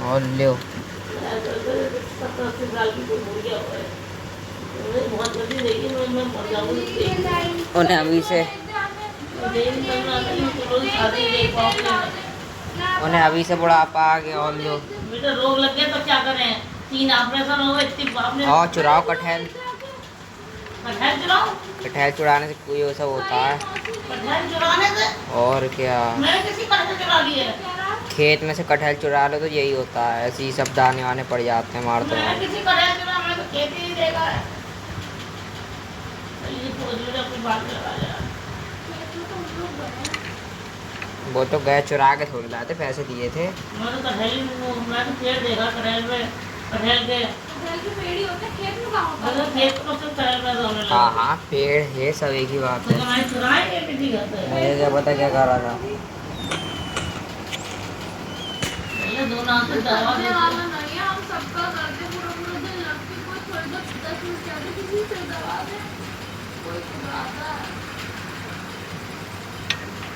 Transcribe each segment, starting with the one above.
और लो उन्हें अभी से बुढ़ापा आ गया। और लो बेटा रोग लग गया तो क्या करें? 3 ऑपरेशन हो गए, इतनी आपने और चुराओ कटहल। कटहल चुराओ? कटहल चुराने से कोई वो सब होता है? कटहल चुराने से? और क्या, मैंने किसी कटहल चुरा लिए? खेत में से कटहल चुरा लो तो यही होता है, ऐसे ही सब दाने वाने पड़ जाते हैं, मार दो। मैंने किसी कटहल चुरा, मैं तो खेत ही नहीं देगा है। ये खोज में अपनी बात लगा यार। वो तो गए चुरा के थोड़ी लाते, पैसे दिए थे। मैं तो पेड़ देखा कटहल में, कटहल के पेड़ ही होते हैं, खेत में कहाँ होता है? खेत को तो कटहल में होने लगा। हाँ हाँ, पेड़ है, सब एक ही बात तो है। कमाई चुराए या किसी का तो? मुझे क्या पता क्या कर रहा था। पहले दोनों हाथ से दबा दे। वाला नहीं है, हम सबका करते पूरा पूरा दिन लगती, कोई थोड़ी देर 10 मिनट जाते किसी से दबा दे, कोई चुराता है।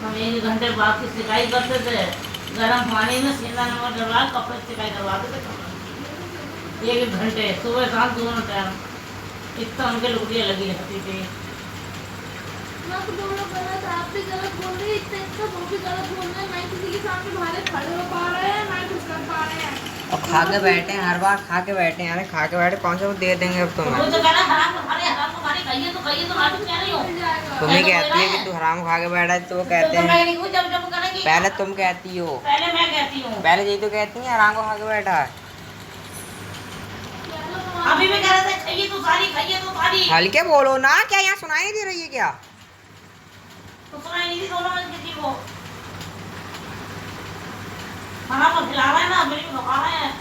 हम 1 घंटे बाद की सिकाई करते थे, गर्म पानी में सेंधा नमक डलवा कपड़े से सिकाई करवाते थे कपड़े। 1 घंटे सुबह शाम दोनों टाइम, इतना उनके लुकड़ियाँ लगी रहती थी। मैं तो दोनों गलत, आप भी गलत बोल रही है, इतना वो भी गलत बोल रहे हैं, ना किसी के सामने बाहर खड़े हो पा रहे हैं, ना कुछ कर पा रहे हैं। और खा के बैठे हैं, हर बार खा के बैठे हैं। अरे खा के बैठे, कौन सा वो दे देंगे अब तुम्हें? तो कहना हराम तुम्हारे खाइए तो नाटक क्या नहीं हो? तुम्हें कहती है कि तू हराम खा के बैठा है, तो वो कहते हैं जब करेंगे। पहले तुम कहती हो, पहले मैं कहती हूँ, पहले यही तो कहती है हराम को खा के बैठा है। अभी भी कह रहे थे खाइए तो सारी। हल्के बोलो ना, क्या यहाँ सुनाई नहीं दे रही है क्या? तो सुनाई नहीं थी दोनों में किसी को? खाना को खिला रहे हैं ना, बिल्कुल भगा रहे हैं,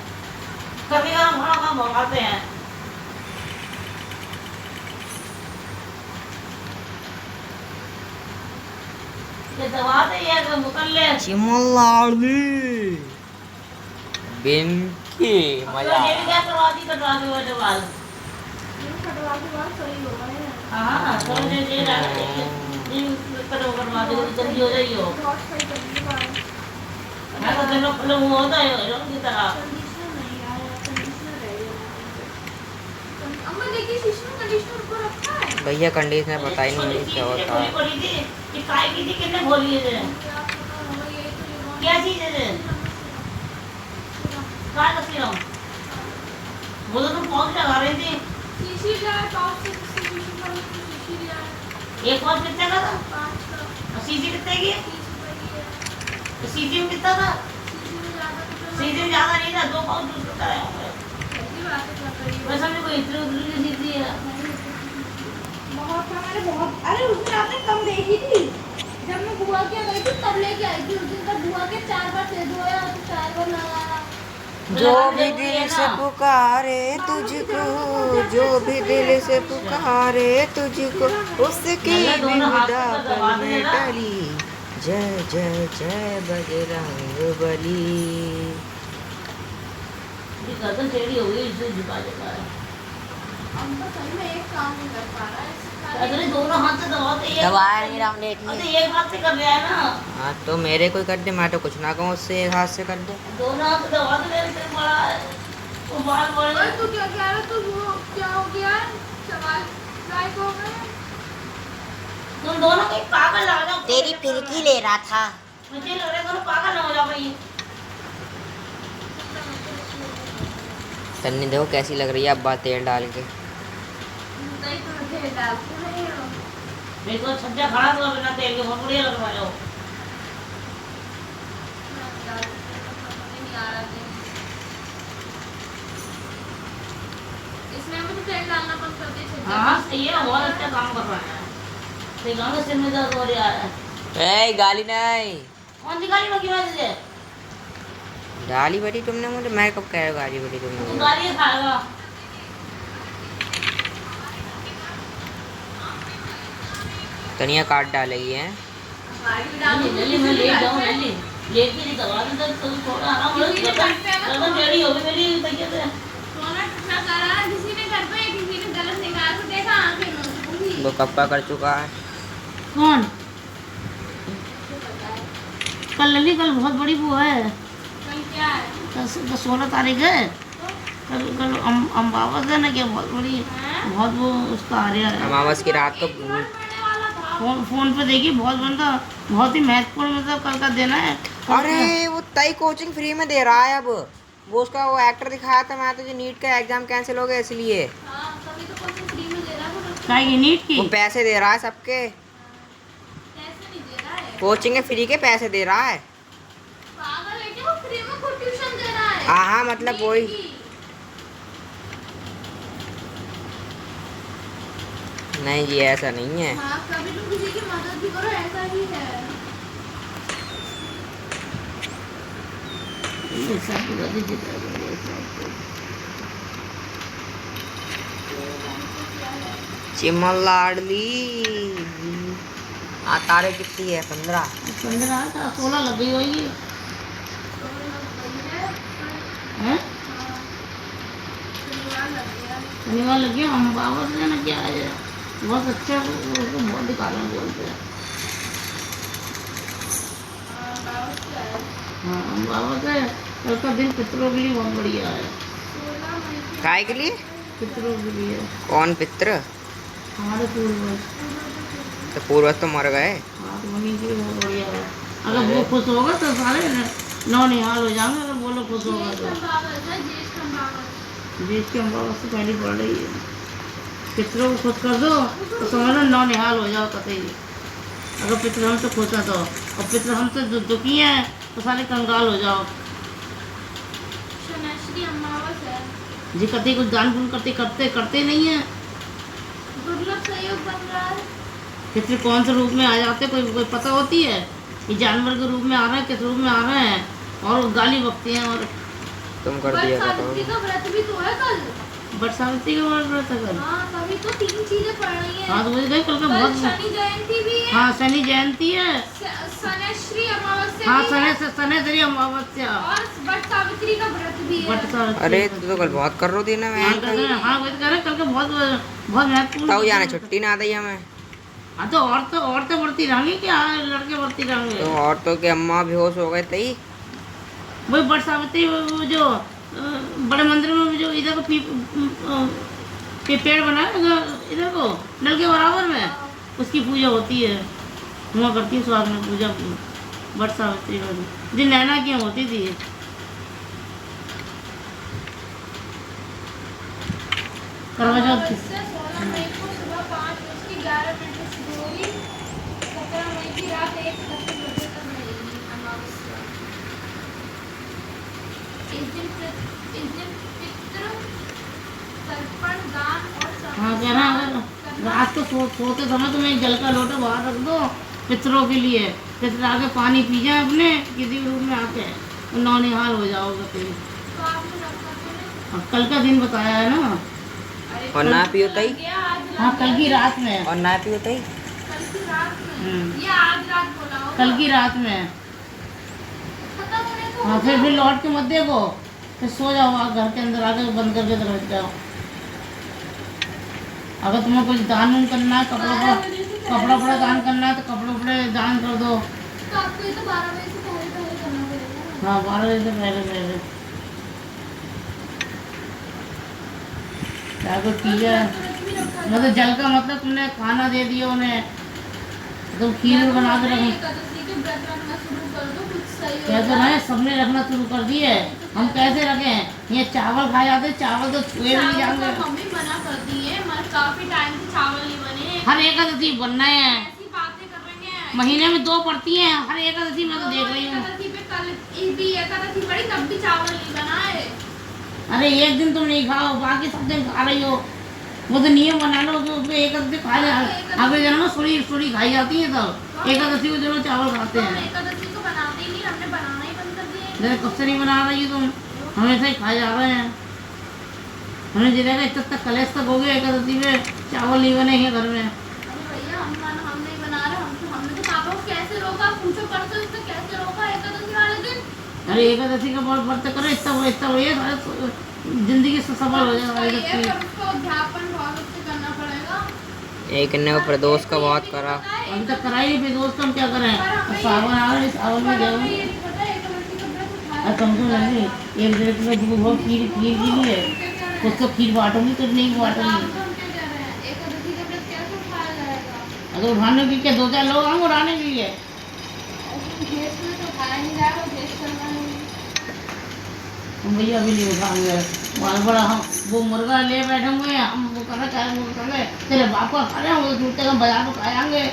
कभी हम खाना कहाँ भगाते हैं। ये दबाते ही है कि मुकल्ले चिमलाड़ी बिनकी मजा। ये भी क्या करवा दी कटवा के वो बाल? कटवा के बाद सही हो गए हैं। हाँ तो ये कटवा दे जल्दी हो जाइए। बहुत सही कर दी बात। मैं तो दिन लोग वो होता है रंग की तरह। कंडीशनर नहीं आया, कंडीशनर रह गया। अम्मा देखिए शीशे में कंडीशनर को रखा है। भैया कंडीशनर पता ही नहीं मुझे क्या होता है। पड़ी थी कि काय की थी, कितने बोली है क्या पता होगा, ये तो ये क्या चीज है काय का सीरम? वो तो तुम पहुंच लगा रही थी। शीशी लिया है, टॉप से शीशी का शीशी लिया है। एक पहुंच कितने का था? 5 का। और सीसी कितने की? 30 रुपए की है। तो सीसी में कितना था? शीशी में ज्यादा कुछ सीसी में ज्यादा नहीं था, 2 पाउच दूसरे कराए होंगे। ऐसी बातें कर रही हो। मैं समझ कोई इतनी उतनी की सीसी है। बहुत था, मैंने बहुत, अरे उस दिन आपने कम देखी थी, जब मैं बुआ के गई थी तब लेके आई थी। उस दिन तक बुआ के 4 बार से धोया और 4 बार लगाया। जो भी दिल से पुकारे तुझको, जो भी दिल से पुकारे तुझको, उसकी विदा पल में टली। जय जय जय बजरंग बली। ये गर्दन टेढ़ी हो गई, इसे झुका देता है। हम तो सही में एक काम नहीं कर पा रहा है। अरे दोनों हाथ से दबाते हैं। दबाया नहीं राम लेठी। अरे एक हाथ से कर लिया है ना। हाँ तो मेरे कोई कर दे, मैं तो कुछ ना कहूँ, उससे एक हाथ से कर दे। दोनों हाथ से दबा दे, तेरे बड़ा है वो बाल बड़े। अरे तू क्या कह रहा है? तू वो क्या हो गया है? सवाल गायब हो गए। तुम दोनों कहीं पागल ना हो जाओ। तेरी फिरकी ले रहा था। मुझे लग रहा है दोनों पागल ना हो जाओ भाई। तन्नी देखो कैसी लग रही है अब्बा तेल डाल के। नहीं तो मुझे डालते नहीं हो। मेरे को छज्जा खड़ा तो बिना तेल के बहुत बढ़िया लग रहा है। नहीं आ रहा तेल। इसमें मुझे तेल डालना बंद कर दे। हाँ सही है, बहुत अच्छा काम कर रहा है। तेलों में सिर में दर्द हो रहा है। ए गाली नहीं। कौन सी गाली लगी है तुझे? गाली बड़ी तुमने मुझे, मैं कब कह रहा हूँ गाली बड़ी तू तुमने? गाली खाएगा। तनिया काट डालेगी है। जल्दी मैं ले जाऊँ, जल्दी लेट के नहीं दबा दूँ तो थोड़ा आराम हो जाएगा। गर्दन टेढ़ी हो गई मेरी तकिया से। सोना टुकड़ा करा, किसी ने घर पे किसी ने गलत निकाला तो देखा आंखें नोच। वो कब का कर चुका है। कौन? कल लली कल बहुत बड़ी वो है, कल क्या है? कल 16 तारीख है। कल कल अमावस है ना, क्या बहुत बड़ी, बहुत वो उसका आ रहा है। अमावस की रात को पढ़ने वाला था। फोन पे देखिए, बहुत बड़ा, बहुत ही महत्वपूर्ण, मतलब कल का देना है। अरे वो तई कोचिंग फ्री में दे रहा है अब। वो उसका वो एक्टर दिखाया था, मैं तो जो नीट का एग्जाम कैंसिल हो गया इसलिए हाँ, तभी तो कोचिंग फ्री में दे रहा है वो लोग। क्या ये नीट की? वो पैसे दे रहा है सबके, पैसे नहीं दे रहा है। कोचिंग के फ्री के पैसे दे रहा है। पागल है क्या? वो फ्री में खुद ट्यूशन दे रहा है। हाँ मतलब वही। नहीं, नहीं जी ऐसा नहीं है। हाँ, कभी तुम किसी की मदद भी करो, ऐसा ही है। ये सब पूरा digital है, ये सब। चिमन लाडली। तारीख कितनी है? 15। 15 था, 16 लग गई होगी। हैं? शनिवार लग गया, अमावस है ना, क्या है, बहुत अच्छा, उसको बहुत दिखाना बोलते हैं। हाँ अमावस है, कल का दिन पितरों के लिए बहुत बढ़िया है। काय के लिए? पितरों के लिए, कौन पित्र? हमारे पूर्वज। तो पूर्वज तो मर गए। हाँ तो वहीं के लिए बहुत बढ़िया है। अगर वो खुश होगा तो सारे नौ निहाल हो जाएंगे, अगर वो लोग खुश होगा तो। देश की अमावस से पहले पड़ रही है, पितरों को खुश कर दो तो समझ लो नौ निहाल हो जाओ कतई। अगर पितर हमसे खुश है तो, और पितर हमसे दुखी हैं तो सारे कंगाल हो जाओ शनैश्री अमावस है। जी। कतई कुछ दान पुण्य करते नहीं है। दुर्लभ सहयोग बन रहा है। पितर कौन से रूप में आ जाते कोई पता होती है? ये जानवर के रूप में आ रहे हैं, किस रूप में आ रहे हैं, और गाली बकते हैं। और तुम कर बट दिया था सावित्री का व्रत भी तो है कल। बट सावित्री का व्रत है कल। हाँ, तभी तो 3 चीजें पढ़ रही हैं। हाँ तो मुझे कल का कल बहुत। शनि जयंती भी है। हाँ शनि जयंती है। शनैश्री अमावस्या हाँ भी है। शनैश्वरी अमावस्या और बट सावित्री का व्रत भी है। बट सावित्री। अरे तू तो कल बहुत कर रो थी ना। मैं हाँ वही तो कह रहे हैं, कल का बहुत बहुत महत्वपूर्ण। ताऊ जाने छुट्टी ना दी हमें। हाँ तो औरतें बढ़ती रहेंगी क्या, लड़के बढ़ती रहेंगे? तो औरतों के अम्मा बेहोश हो गए थे। वही बट सावित्री, वो जो बड़े मंदिर में जो इधर को पेड़ बना है इधर को नल के बराबर में, उसकी पूजा होती है, हुआ करती है स्वाद में पूजा बट सावित्री वाली, जो नैना की होती थी। करवा चौथ की 16 मई को सुबह 5:11 से शुरू होगी। 17 मई की रात 1:30 बजे तक रहेगी अमावस्या। इस दिन पितृ तर्पण, दान और हाँ कह रहा है, अगर रात को सोते समय तुम्हें एक जल का लोटा बाहर रख दो पितरों के लिए, पितर आके पानी पी जाए अपने किसी रूप में आके, नौ निहाल हो जाओगे फिर। तो आपने रखा तो नहीं? कल का दिन बताया है ना। अरे और ना पियो तई। गया आज हाँ कल की रात में। और ना पियो तई। कल की रात में। ये आज रात बोला होगा। कल की रात में। खत्म होने को हाँ फिर लौट के मत देखो, फिर सो जाओ, वहाँ घर के अंदर आके बंद करके तो बैठ जाओ। अगर तुम्हें कुछ दान वान करना है, कपड़ा उपड़ा दान करना है तो कपड़े उपड़े दान कर दो। तो आपको ये तो 12 बजे से पहले करना पड़ेगा। हाँ 12 बजे से पहले क्या कुछ किया है। मतलब जल का मतलब तुमने खाना दे दिया उन्हें, तुम खीर बना के रखो। एकादशी के व्रत रखना शुरू कर दो, कुछ सही हो कैसे रहे, सबने रखना शुरू कर दिए। हम कैसे रखें? ये चावल खाए जाते, चावल तो छुए भी नहीं चावल जाएंगे। तो मम्मी मना कर दी है, मगर काफी टाइम से चावल नहीं बने। हर एकादशी बनना है, ऐसी बातें कर रहे हैं। महीने में 2 पड़ती हैं, हर एकादशी में तो देख रही हूँ। एकादशी पे कल भी एकादशी पड़ी, तब भी चावल नहीं बना है। अरे एक दिन तुम नहीं खाओ, बाकी सब दिन खा रही हो। वो तो नियम बना लो कि उसमें एकादशी खा ले, आगे जन्म में सूरी खाई जाती है, तब एकादशी को जो चावल खाते तो हम हैं। एकादशी को बनाते ही नहीं, हमने बनाना ही बंद कर दिया है। जैसे कब से नहीं बना रही तुम, हमेशा ही खाए जा रहे हैं। हमें जिले का इतना तक कलेश तक हो गया, एकादशी में चावल नहीं बने हैं घर में। अरे भैया हम नहीं बना रहे, हमने तो पापा को कैसे रोका, पूछो परसों उसने कैसे रोका एकादशी वाले दिन। अरे एकादशी का व्रत करो, इतना बढ़िया सारे जिंदगी से सफल हो जाए। सही है, पर उसको अध्यापन बहुत अच्छे करना पड़ेगा। एक ने वो प्रदोष का बहुत करा। अभी तक कराई नहीं, फिर दोस्त हम क्या करें। अब सावन आ रहा है, सावन में जाऊंगे। और तुम तो नहीं, एक डेढ़ किलो जो वो खीर खीर के लिए कुछ तो खीर बांटूंगी, कुछ नहीं बांटूंगी। अगर उठाने के लिए 2-4 लोग आएंगे उठाने के लिए। हम भैया अभी नहीं उठाएंगे, बहुत बड़ा हम वो मुर्गा ले बैठे हुए हैं, हम वो कर रहे वो कर रहे तेरे बाप को खा रहे हैं, वो जूते का बाजार में खाएंगे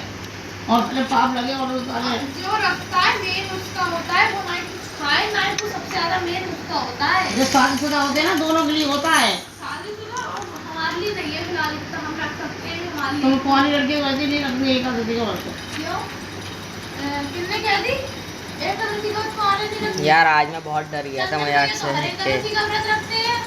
और तेरे पाप लगे और सारे जो रखता है मेन उसका होता है, वो ना ही कुछ खाए ना ही कुछ, सबसे ज्यादा मेन उसका होता है। जो शादीशुदा होते हैं ना, दोनों के लिए होता है। शादीशुदा और हमारे लिए नहीं है फिलहाल, तो हम रख सकते हैं हमारे तुम लिए। कुंवारी लड़की को वैसे नहीं रखनी एकादशी का व्रत। क्यों? किसने कह दी एकादशी का कुंवारे नहीं रखते? यार आज मैं बहुत डर गया था मजाक से। एकादशी का व्रत रखते हैं?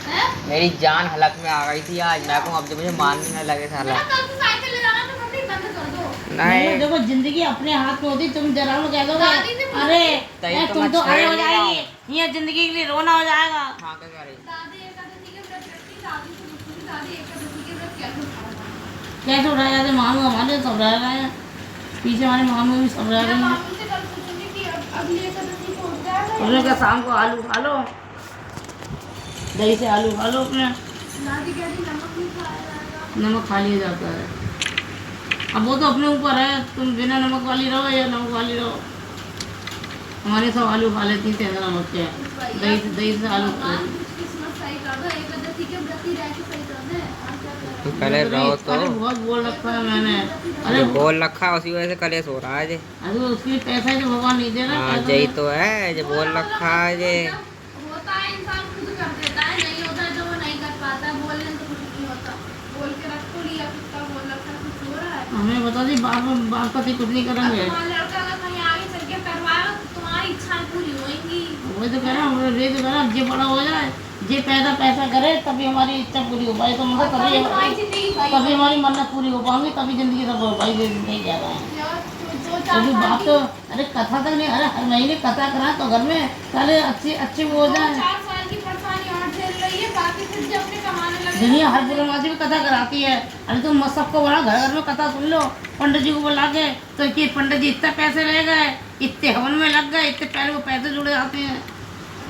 हैं? मेरी जान हलक में आ गई थी आज। मैं कहूँ अब जब मुझे मारने न लगे साला। मेरा कल से साइकिल ले जाना तो मम्मी बंद कर दो। नहीं देखो जिंदगी अपने हाथ में होती, तुम जरा में कह दोगे दादी ने मुझे- अरे तभी तो तुम मैं तो अरे हो छेड़ नहीं रहा जाएगी, ये जिंदगी के लिए रोना हो जाएगा। हाँ क्या कह रही? दादी एकादशी के व्रत रखती, दादी से पूछती दादी एकादशी के व्रत कैसे उठाऊंगा? कैसे उठाया जाते, मानू हमारे सब रह रहे हैं पीछे, हमारे मानू भी सब रह रहे मैं हैं। मामी से कल पूछूंगी कि अगली एकादशी को उठ जाएगा। उन्होंने कहा शाम को आलू खा लो, दही से आलू खा लो अपने। दादी कह रही नमक नहीं खाया जाएगा। नमक खा लिया जाता है, अब वो तो अपने ऊपर है, तुम बिना नमक वाली रहो या नमक वाली रहो। हमारे सब आलू खा लेती थे नमक के, दही से आलू खा भगवान लेती। कुछ किस्मत सही कर दो, एकादशी के व्रत ही रह के सही कर दे। और क्या तू करें? पहले रहो तो। अरे बहुत बोल रखा है मैंने। अरे जो बोल रखा है उसी वजह से कलेश हो रहा है जे। अरे उसके लिए पैसा ही तो भगवान नहीं दे रहा। हाँ पैसा यही तो- तो है जो बोल रखा है जे। होता है इंसान खुद कर देता है, नहीं होता है तो वो नहीं कर पाता। बोलने तो कुछ नहीं होता, बोल के रख तो लिया, कुत्ता बोल रखा है, कुछ हो रहा है। हमें बता दी बाप पति कुछ नहीं अब करेंगे। तुम्हारा लड़का अगर कहीं आगे चल के करवाएगा तो तुम्हारी इच्छाएं पूरी होंगी। वही तो कह रहा हूँ, ये तो कह रहा हूँ, जे बड़ा हो जाए, जे पैसा करे तभी हमारी इच्छा पूरी हो पाए। तो मतलब तुम्हारी तभी जिंदगी भाई तभी हमारी मन्नत पूरी हो पाएंगी, तभी जिंदगी सब हो पाएगी। नहीं कह रहा है जो अभी बात तो, अरे कथा तक नहीं, अरे हर महीने कथा करा तो घर में साले अच्छे वो हो जाए। 4 साल की परेशानी और झेल रही है, बाकी फिर जब अपने कमाने लगे दुनिया हर पूर्णमासी में कथा कराती है। अरे तुम सबको बोला घर घर में कथा सुन लो, पंडित जी को बुला के, तो कि पंडित जी इतने पैसे ले गए, इतने हवन में लग गए, इतने पहले वो पैसे जुड़े जाते हैं।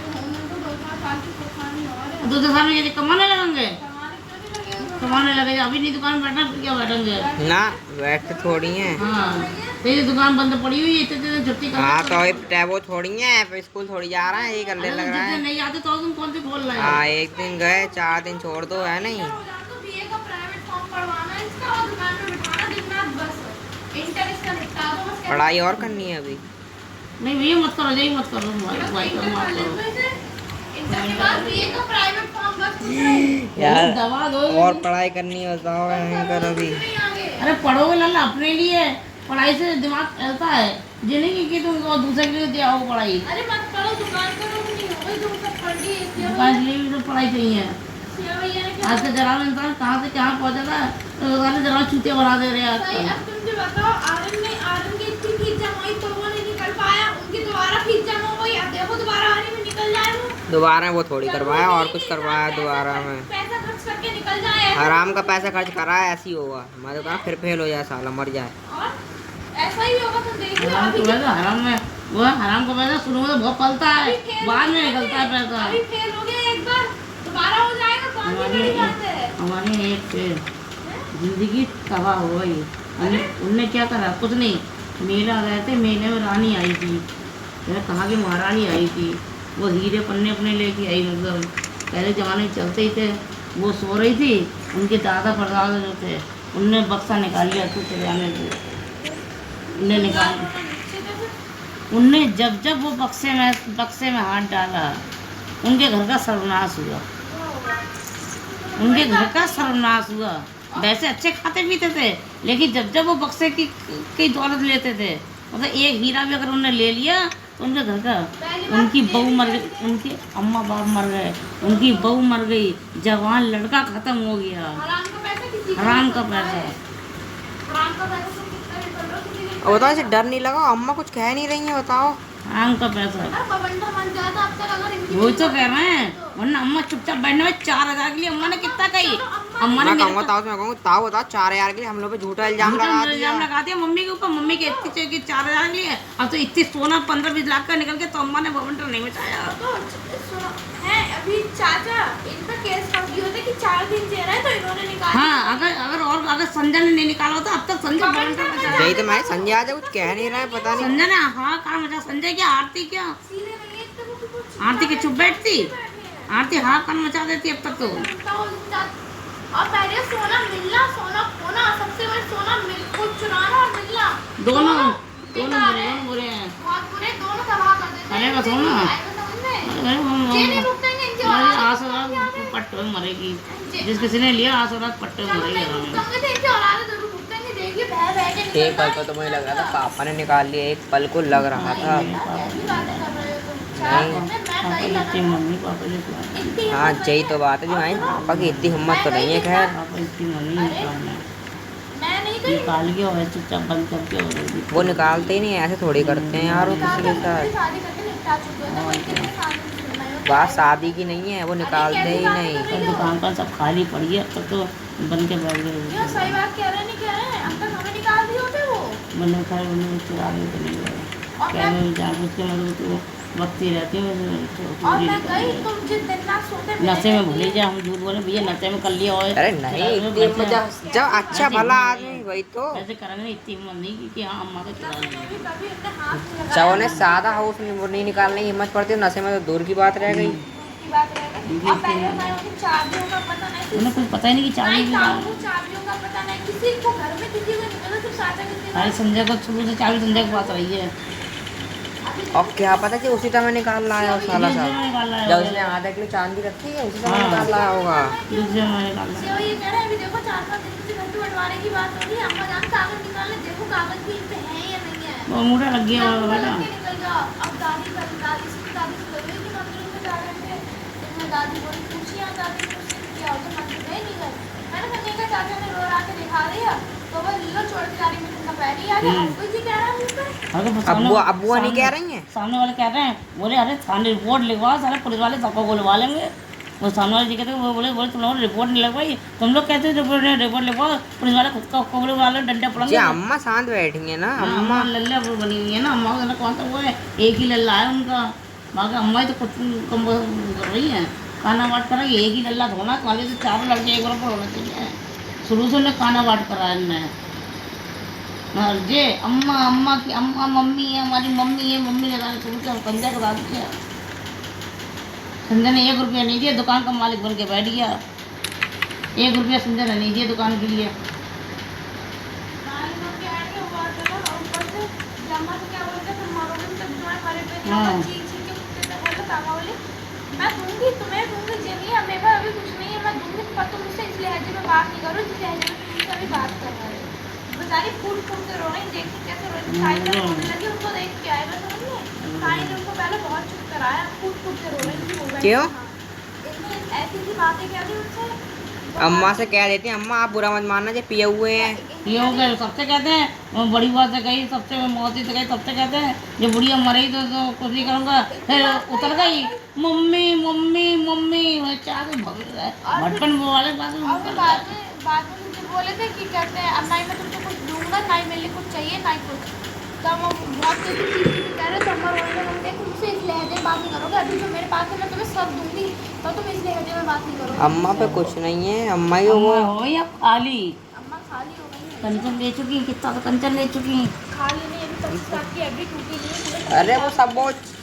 उन्होंने तो 2-4 साल की परेशानी और है। 2 साल में ये कमाने लगेंगे, कमाने क्यों नहीं लगे हो? कमाने लगे। अभी नहीं दुकान में बैठना, फिर क्या बैठेंगे। ना बैठते थोड़ी हैं। हाँ तेरी दुकान बंद पड़ी हुई है, इतने दिन छुट्टी कर। हाँ तो टैबो थोड़ी है, फिर स्कूल थोड़ी जा रहा है, ये करने लग रहा है। नहीं आते तो तुम कौन सी खोल रहे हो। हाँ एक दिन गए 4 दिन छोड़ दो है नहीं। तो बीए का प्राइवेट फॉर्म पढ़वाना है इसका और दुकान में बिठाना दिन रात बस। इंटर इसका निपटा दो बस। पढ़ाई और करनी है अभी। नहीं भैया मत करो, यही मत करो, भाई करो, माफ करो। इंटर के बाद बीए का प्राइवेट फॉर्म बस। यार दवा दो और पढ़ाई करनी है बताओ नहीं करो अभी। नहीं आगे। अरे पढ़ोगे लाला अपने लिए, पढ़ाई से दिमाग चलता है, ये नहीं कि तुम दूसरे के लिए दिया हो पढ़ाई। अरे मत पढ़ो, दुकान करो नहीं हो गई, तुम सब पढ़ ली इसलिए दुकान के लिए भी तो पढ़ाई चाहिए। भैया ने क्या आज से जरा इंसान कहाँ से कहाँ पहुँचा था, तो सारे जरा चूतिया बना दे रहे हैं सही। आजकल। अब तुम मुझे बताओ, आर्यन की इतनी फीस जमा हुई तो वो नहीं निकल पाया, उनकी दोबारा फीस जमा हुई, अब देखो दोबारा आने में निकल जाए वो। दोबारा वो थोड़ी करवाया और कुछ करवाया दोबारा में। पैसा खर्च करके निकल जाए हराम का पैसा खर्च करा है, ऐसी होगा। मैं तो कहा फिर फेल हो जाए साला, मर जाए। और ऐसा ही होगा। तुम देख लो हराम अभी का पैसा, हराम में वो हराम का पैसा शुरू में तो बहुत पलता है, बाद में निकलता है पैसा। अभी फेल हो गया एक बार, दोबारा हो जाएगा, कौन सी बड़ी बात है। हमारे एक से जिंदगी तबाह हो गई। उनने क्या करा, कुछ नहीं, मेला गए थे, मेले में रानी आई थी, कहाँ की महारानी आई थी, वो हीरे पन्ने अपने लेके आई। मतलब पहले ज़माने में चलते ही थे। वो सो रही थी, उनके दादा परदादा जो थे उनने बक्सा निकाल लिया, तो चले आने दो, उनने निकाल, उनने जब वो बक्से में हाथ डाला, उनके घर का सर्वनाश हुआ, उनके घर का सर्वनाश हुआ। वैसे अच्छे खाते पीते थे, लेकिन जब वो बक्से की दौलत लेते थे, मतलब एक हीरा भी अगर उन्होंने ले लिया तो उनके घर का, उनकी बहू मर गई, उनके अम्मा बाप मर गए, उनकी बहू मर गई, जवान लड़का खत्म हो गया। हराम का पैसा किसी को हराम का नहीं पैसा। है। हराम का पैसा तुम कितना भी कर लो, किसी के और बताओ इसे डर नहीं लगा? अम्मा कुछ कह नहीं रही है बताओ। हराम का पैसा, अरे बवंडा बन जाता अब तक अगर इनकी वही तो कह रहे हैं। वरना अम्मा चुपचाप बैठने में 4000 के लिए अम्मा ने कितना कही। चलो अम्मा अम्मा ने मैं मेरे कहूँगा ताऊ से, मैं कहूँगा ताऊ बताओ 4000 के लिए हम लोग पे झूठा इल्जाम लगा दिया। इल्जाम लगा दिया मम्मी के ऊपर। मम्मी के इतनी चाहिए कि 4000 लिए, अब तो इतनी सोना 15-20 लाख का निकल के, तो अम्मा ने भवन नहीं बचाया। तो सुनो है अभी चाचा इन पर केस कर दिए होते कि 4 दिन जे रहा है तो इन्होंने निकाला। हाँ, अगर संजय ने नहीं निकाला होता अब तक संजय भवन बचाया। यही तो मैं संजय आज कुछ कह नहीं रहा है, पता नहीं संजय ने हाँ कहा मचा। संजय क्या आरती क्या, सीधे नहीं है तो वो कुछ आरती के चुप बैठती, आरती हाँ कान मचा देती अब तक तो। और पहले सोना मिलना सोना खोना, सबसे बड़े सोना मिल खुद चुराना और मिलना दोनों बेकार है, बुरे हैं। बहुत बुरे, दोनों तबाह कर देते हैं। अरे बस हो ना। जेने भुगतेंगे इनके आसरात पट्टे में मरेगी, जिस किसी ने लिया आसरात पट्टे में मरेगी। भुगतेंगे तो इनके औलाद जरूर भुगतेंगे। देखिए बह बह के एक पल तो मुझे लग रहा था पापा ने निकाल लिया, एक पल को लग रहा था। ऐसी बातें कर रहे हो तुम। 4 दिन में मैं कहीं लगा मम्मी पापा ने निकाला। इतनी हाँ यही तो बात है, जो है पापा की इतनी हिम्मत तो नहीं है। खैर पापा इतनी मम्मी निकालना मैं नहीं गई। निकाल के और चुपचाप बंद करके हो गई। वो निकालते ही नहीं, ऐसे थोड़ी करते हैं यार वो किसी के साथ। शादी करके निपटा चुके हो तो कोई कितने साल से सुनना है। बात शादी की नहीं है, वो निकालते ही नहीं। सब दुकान पर सब खाली पड़ी है, अब तक तो बन के बैठ गए। क्यों सही बात कह रहे हैं, नहीं कह रहे हैं? अब तक हमें निकाल दिए होते वो। बने खाए बने चुरा गए तो नहीं गए। और क्या मैं मैं जानबूझ के मतलब तो वक्त ही रहती हूँ। और मैं गई, तुम जिस दिन ना सोते नशे में भूल जा, हम झूठ बोले भैया नशे में कर लिया हो। अरे नहीं, इतनी मजा जब अच्छा भला आदमी वही तो। ऐसे करेंगे इतनी हिम्मत नहीं की कि हाँ अम्मा को चुरा मैं भी कभी अपने हाथ नहीं लगाया। चाहो ने सादा हो उसमें वो नहीं निकालने की हिम्मत पड़ती, नशे में तो दूर की बात रह गई। की बात रहेगा। और पहले मैं उनकी चाबियों का पता नहीं, उन्हें कुछ पता ही नहीं कि चाबी नहीं ताऊ चाबियों का पता नहीं, किसी को घर में किसी को नहीं पता, सिर्फ चाचा किसी को। भाई संजय को शुरू से चाबी संजय के पास रही है। और क्या पता कि उसी समय निकाल लाया हो साला दूसरे साहब, में निकाल रहा जब है, उसने आधा किलो चांदी रखी है उसी समय हाँ। निकाल लाया होगा। दूसरे में निकाल रहा है। वो ये कह रहे हैं अभी देखो 4-5 दिन से घर के बंटवारे की बात हो रही है, अम्मा जान कागज निकालने, देखो कागज भी इन पे है या नहीं है। वो अंगूठा लग गया होगा बेटा। निकल गया। अब दादी से गई कि मंदिर में जा रहे थे, तो मैं दादी बोली पूछी यहाँ दादी ने उससे किया हो तो मंदिर गए नहीं गए। मैंने कहा नहीं गए, चाचा ने रो रा के दिखा दिया तो वो लीलो छोड़ के जा रही, मैं तुमका पैर ही आ गया। अब कोई जी कह रहा है मुझ पे अरे वो अब्बू अब्बू नहीं कह रही हैं। सामने वाले कह रहे हैं, बोले अरे थाने रिपोर्ट लिखवाओ, सारे पुलिस वाले सबको बुलवा लेंगे। वो सामने वाले जी कहते हैं, वो बोले तुम लोगों ने रिपोर्ट नहीं लगवाई, तुम लोग कहते हैं रिपोर्ट लिखवाओ, पुलिस वाले खुद का पुलिस वाले डंडे जी पड़ेंगे। अम्मा शांत बैठी है ना, हाँ, अम्मा लल्ला वो बनी हुई है ना, अम्मा का कौन सा वो है, एक ही लल्ला है उनका। बाकी अम्मा ही तो कुछ कम कर रही है, खाना बांट कर एक ही लल्ला होना, तुम्हारे तो 4 लड़के एक बराबर होना चाहिए। शुरू से उन्हें खाना बांट करा है इनने। जे अम्मा अम्मा की अम्मा मम्मी है, हमारी मम्मी है, मम्मी ने शुरू से संजय को डाल दिया। संजय ने 1 रुपया नहीं दिया, दुकान का मालिक बन के बैठ गया। 1 रुपया संजय ने नहीं दिया दुकान के लिए। हाँ। मैं दूंगी तुम्हें, दूंगी जमीन, मेरे पास अभी कुछ नहीं है, मैं दूंगी पर तुम मुझसे इस लहजे में बात नहीं करो जिस लहजे में तुम मुझसे अभी बात कर रहे हो। बेचारी फूट फूट के रो रही, देखती कैसे रो रही, साई ने रोने लगी, उनको देख के आए, मैं समझ नहीं, साई ने उनको पहले बहुत चुप कराया, फूट फूट के रो रही थी वो। क्यों? इतनी ऐसी सी बातें कह रही उनसे। अम्मा से कह देती हैं अम्मा आप बुरा मत मानना, जो पिए हुए हैं। ये हो गए सबसे कहते हैं, वो बड़ी बात से कही, सबसे मौती से कही, सबसे कहते हैं जो बुढ़िया मरी तो कुछ नहीं करूँगा। फिर उतर गई मम्मी मम्मी मम्मी, चाह के भटकन वाले और फिर बाद में मुझे बोले थे कि कहते हैं अब ना ही मैं तुमको कुछ दूंगा, ना ही मेरे लिए कुछ चाहिए, ना ही कुछ। तो हम बहुत कह रहे तो अम्मा रोने लगे, तुमसे इस लहजे में बात नहीं करोगे, अभी जो मेरे पास है मैं तुम्हें सब दूंगी, तो तुम इस लहजे में बात नहीं करोगे। अम्मा पे कुछ नहीं है, अम्मा ही वो हो या खाली अम्मा खाली हो गई है। कंचन ले चुकी, कितना तो कंचन ले चुकी। खाली नहीं, अभी 25 लाख की एफडी टूटी नहीं है। अरे वो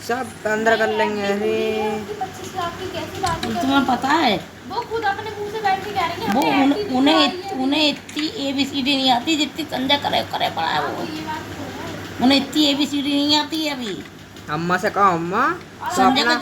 सब अंदर कर लेंगे। अरे 25 लाख की कैसी बात है? तुम्हें पता है वो खुद अपने मुंह से बैठ के कह रही है वो हमने FD उन्हें इतनी ABCD नहीं आती जितनी संजय करे पड़ा है। वो ये बात तो है। उन्हें इतनी ABCD नहीं आती है अभी। अम्मा से कहो अम्मा तो अपना